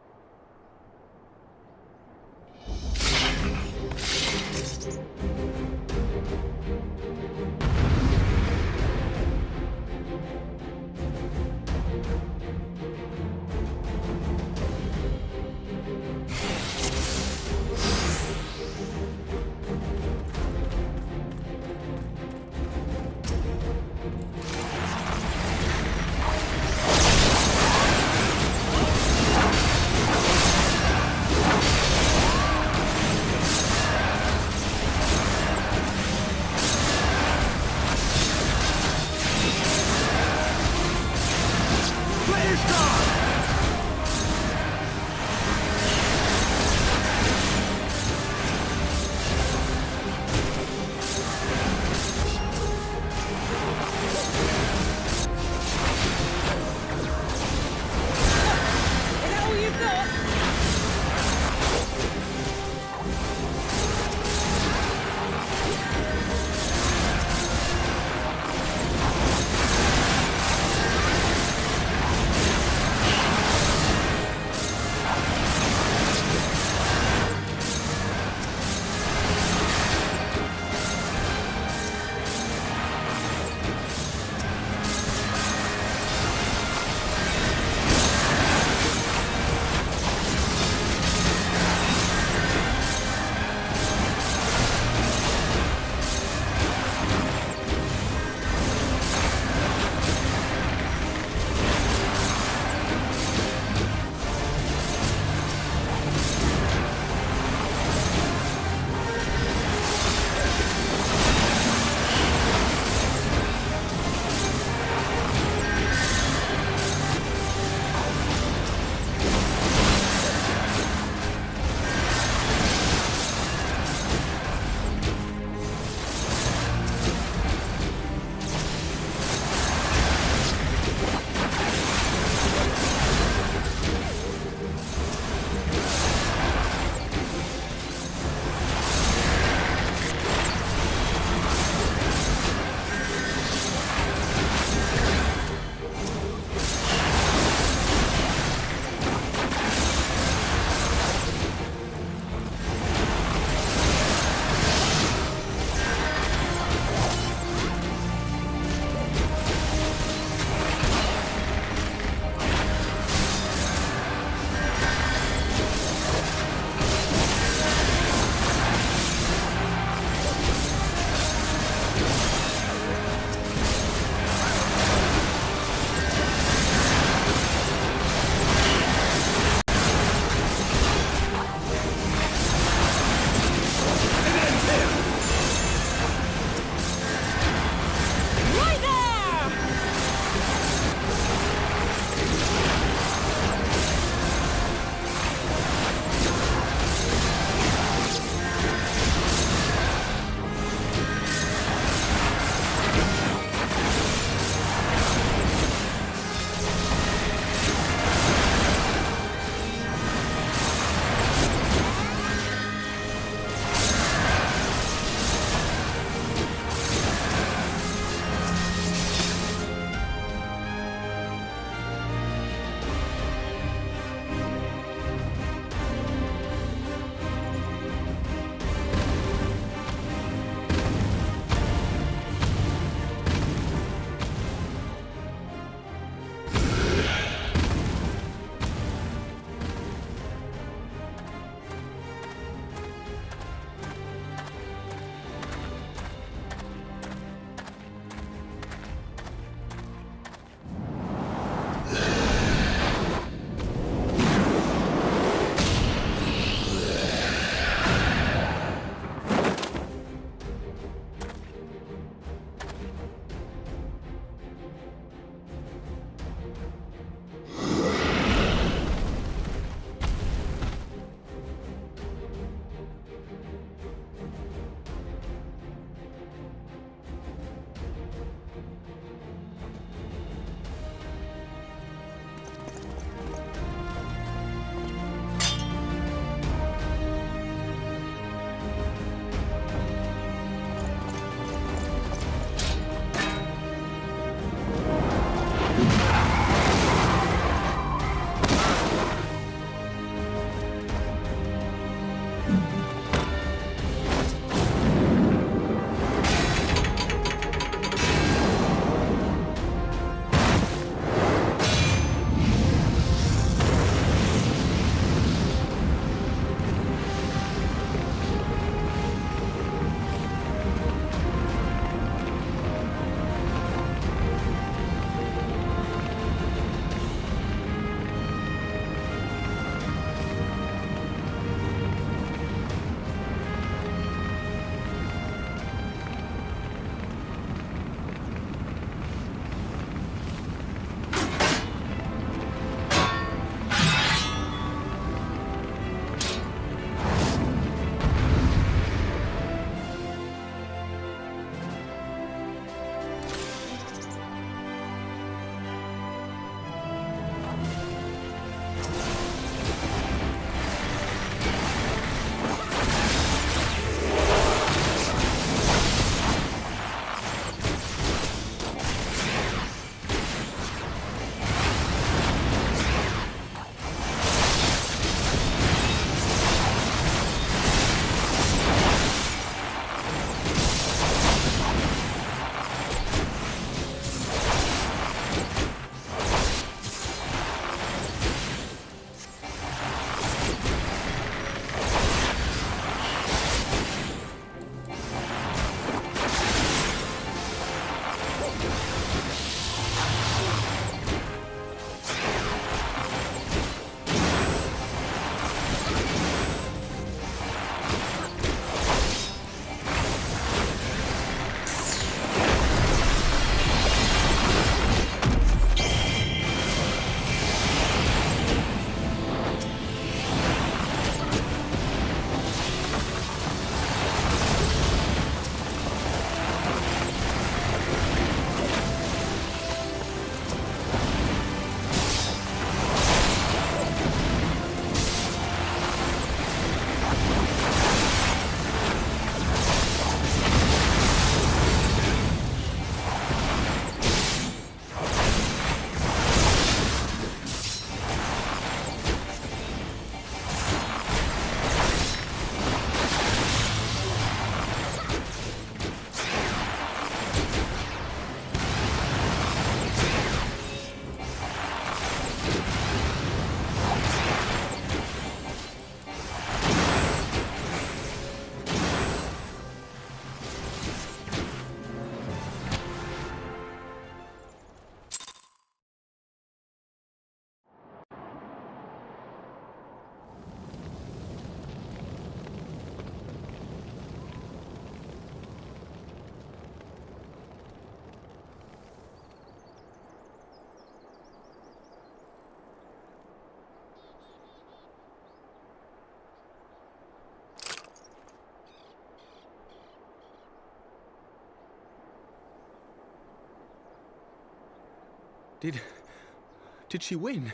Did she win?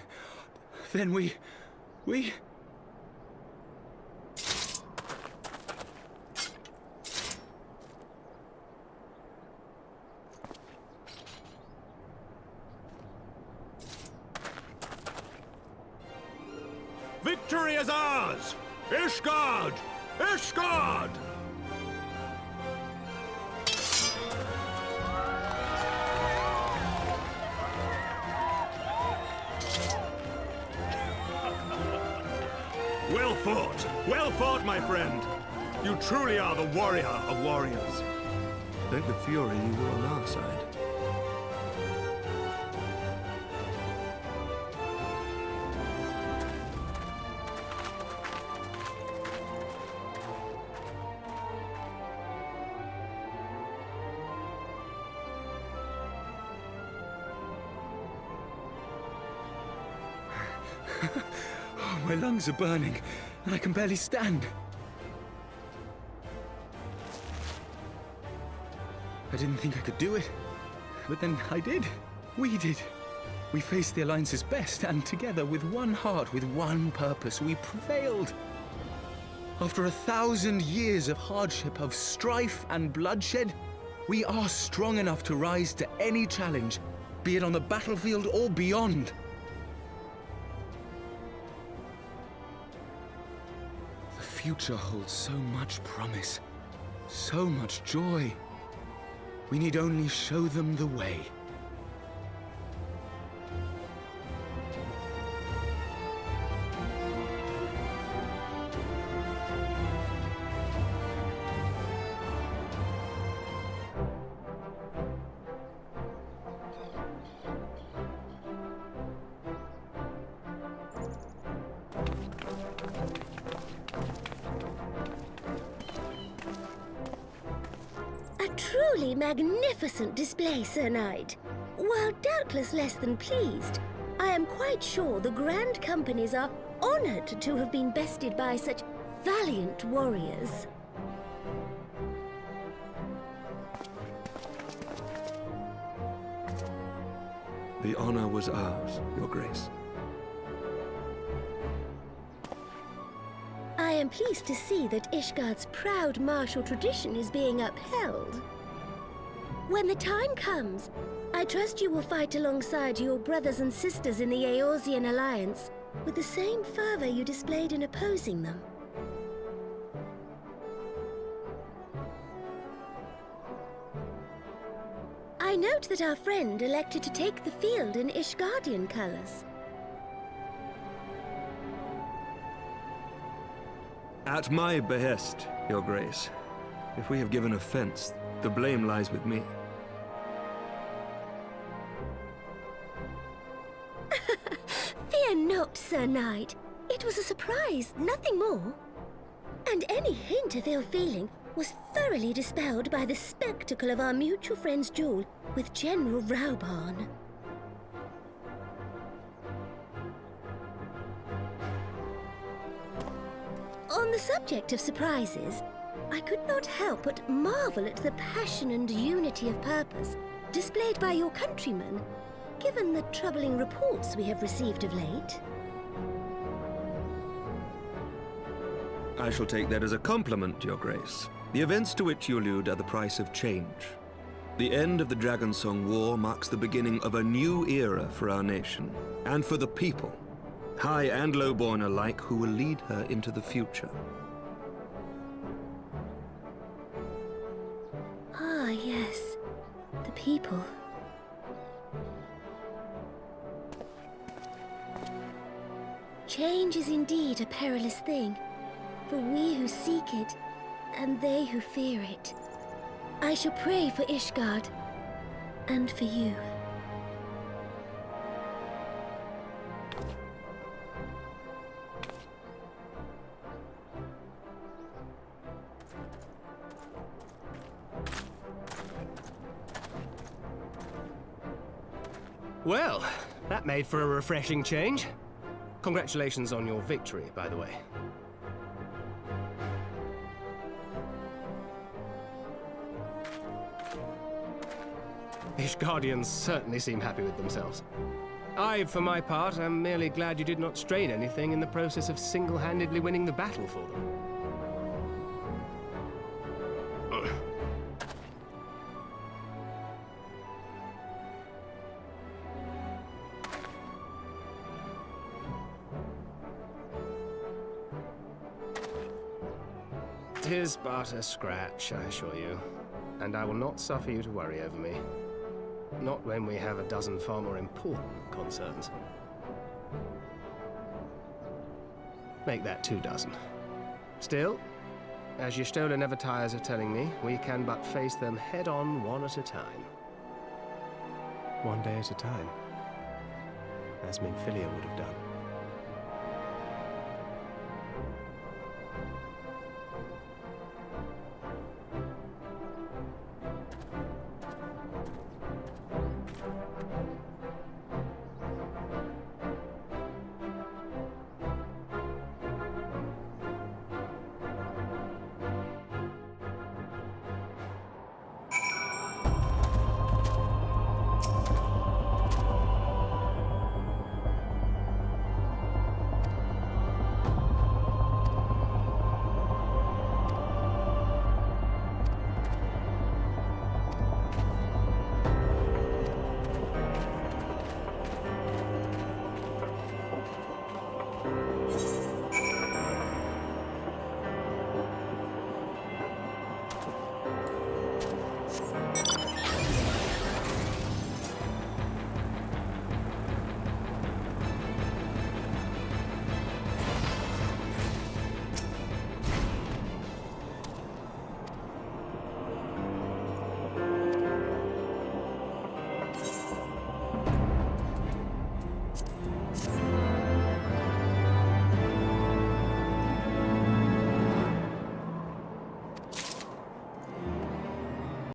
Then we... Victory is ours! Ishgard! Ishgard! Well fought! Well fought, my friend! You truly are the warrior of warriors. Thank the Fury you were on our side. Oh, my lungs are burning, and I can barely stand. I didn't think I could do it, but then I did. We did. We faced the Alliance's best, and together, with one heart, with one purpose, we prevailed. After 1,000 years of hardship, of strife and bloodshed, we are strong enough to rise to any challenge be it on the battlefield or beyond. The future holds so much promise, so much joy. We need only show them the way. A truly magnificent display, Sir Knight. While doubtless less than pleased, I am quite sure the Grand Companies are honored to have been bested by such valiant warriors. The honor was ours, Your Grace. I am pleased to see that Ishgard's proud martial tradition is being upheld. When the time comes, I trust you will fight alongside your brothers and sisters in the Eorzean Alliance with the same fervor you displayed in opposing them. I note that our friend elected to take the field in Ishgardian colors. At my behest, Your Grace. If we have given offense, the blame lies with me. Fear not, Sir Knight. It was a surprise, nothing more. And any hint of ill feeling was thoroughly dispelled by the spectacle of our mutual friend's duel with General Raubarn. On the subject of surprises, I could not help but marvel at the passion and unity of purpose displayed by your countrymen, given the troubling reports we have received of late. I shall take that as a compliment, Your Grace. The events to which you allude are the price of change. The end of the Dragonsong War marks the beginning of a new era for our nation, and for the people, high and lowborn alike, who will lead her into the future. Ah, yes. The people. Change is indeed a perilous thing, for we who seek it, and they who fear it. I shall pray for Ishgard, and for you. Well, that made for a refreshing change. Congratulations on your victory, by the way. Ishgardians certainly seem happy with themselves. I, for my part, am merely glad you did not strain anything in the process of single-handedly winning the battle for them. Tis but a scratch, I assure you, and I will not suffer you to worry over me. Not when we have a dozen far more important concerns. Make that 2 dozen. Still, as Y'shtola never tires of telling me, we can but face them head-on, one at a time. One day at a time. As Minfilia would have done. Silence.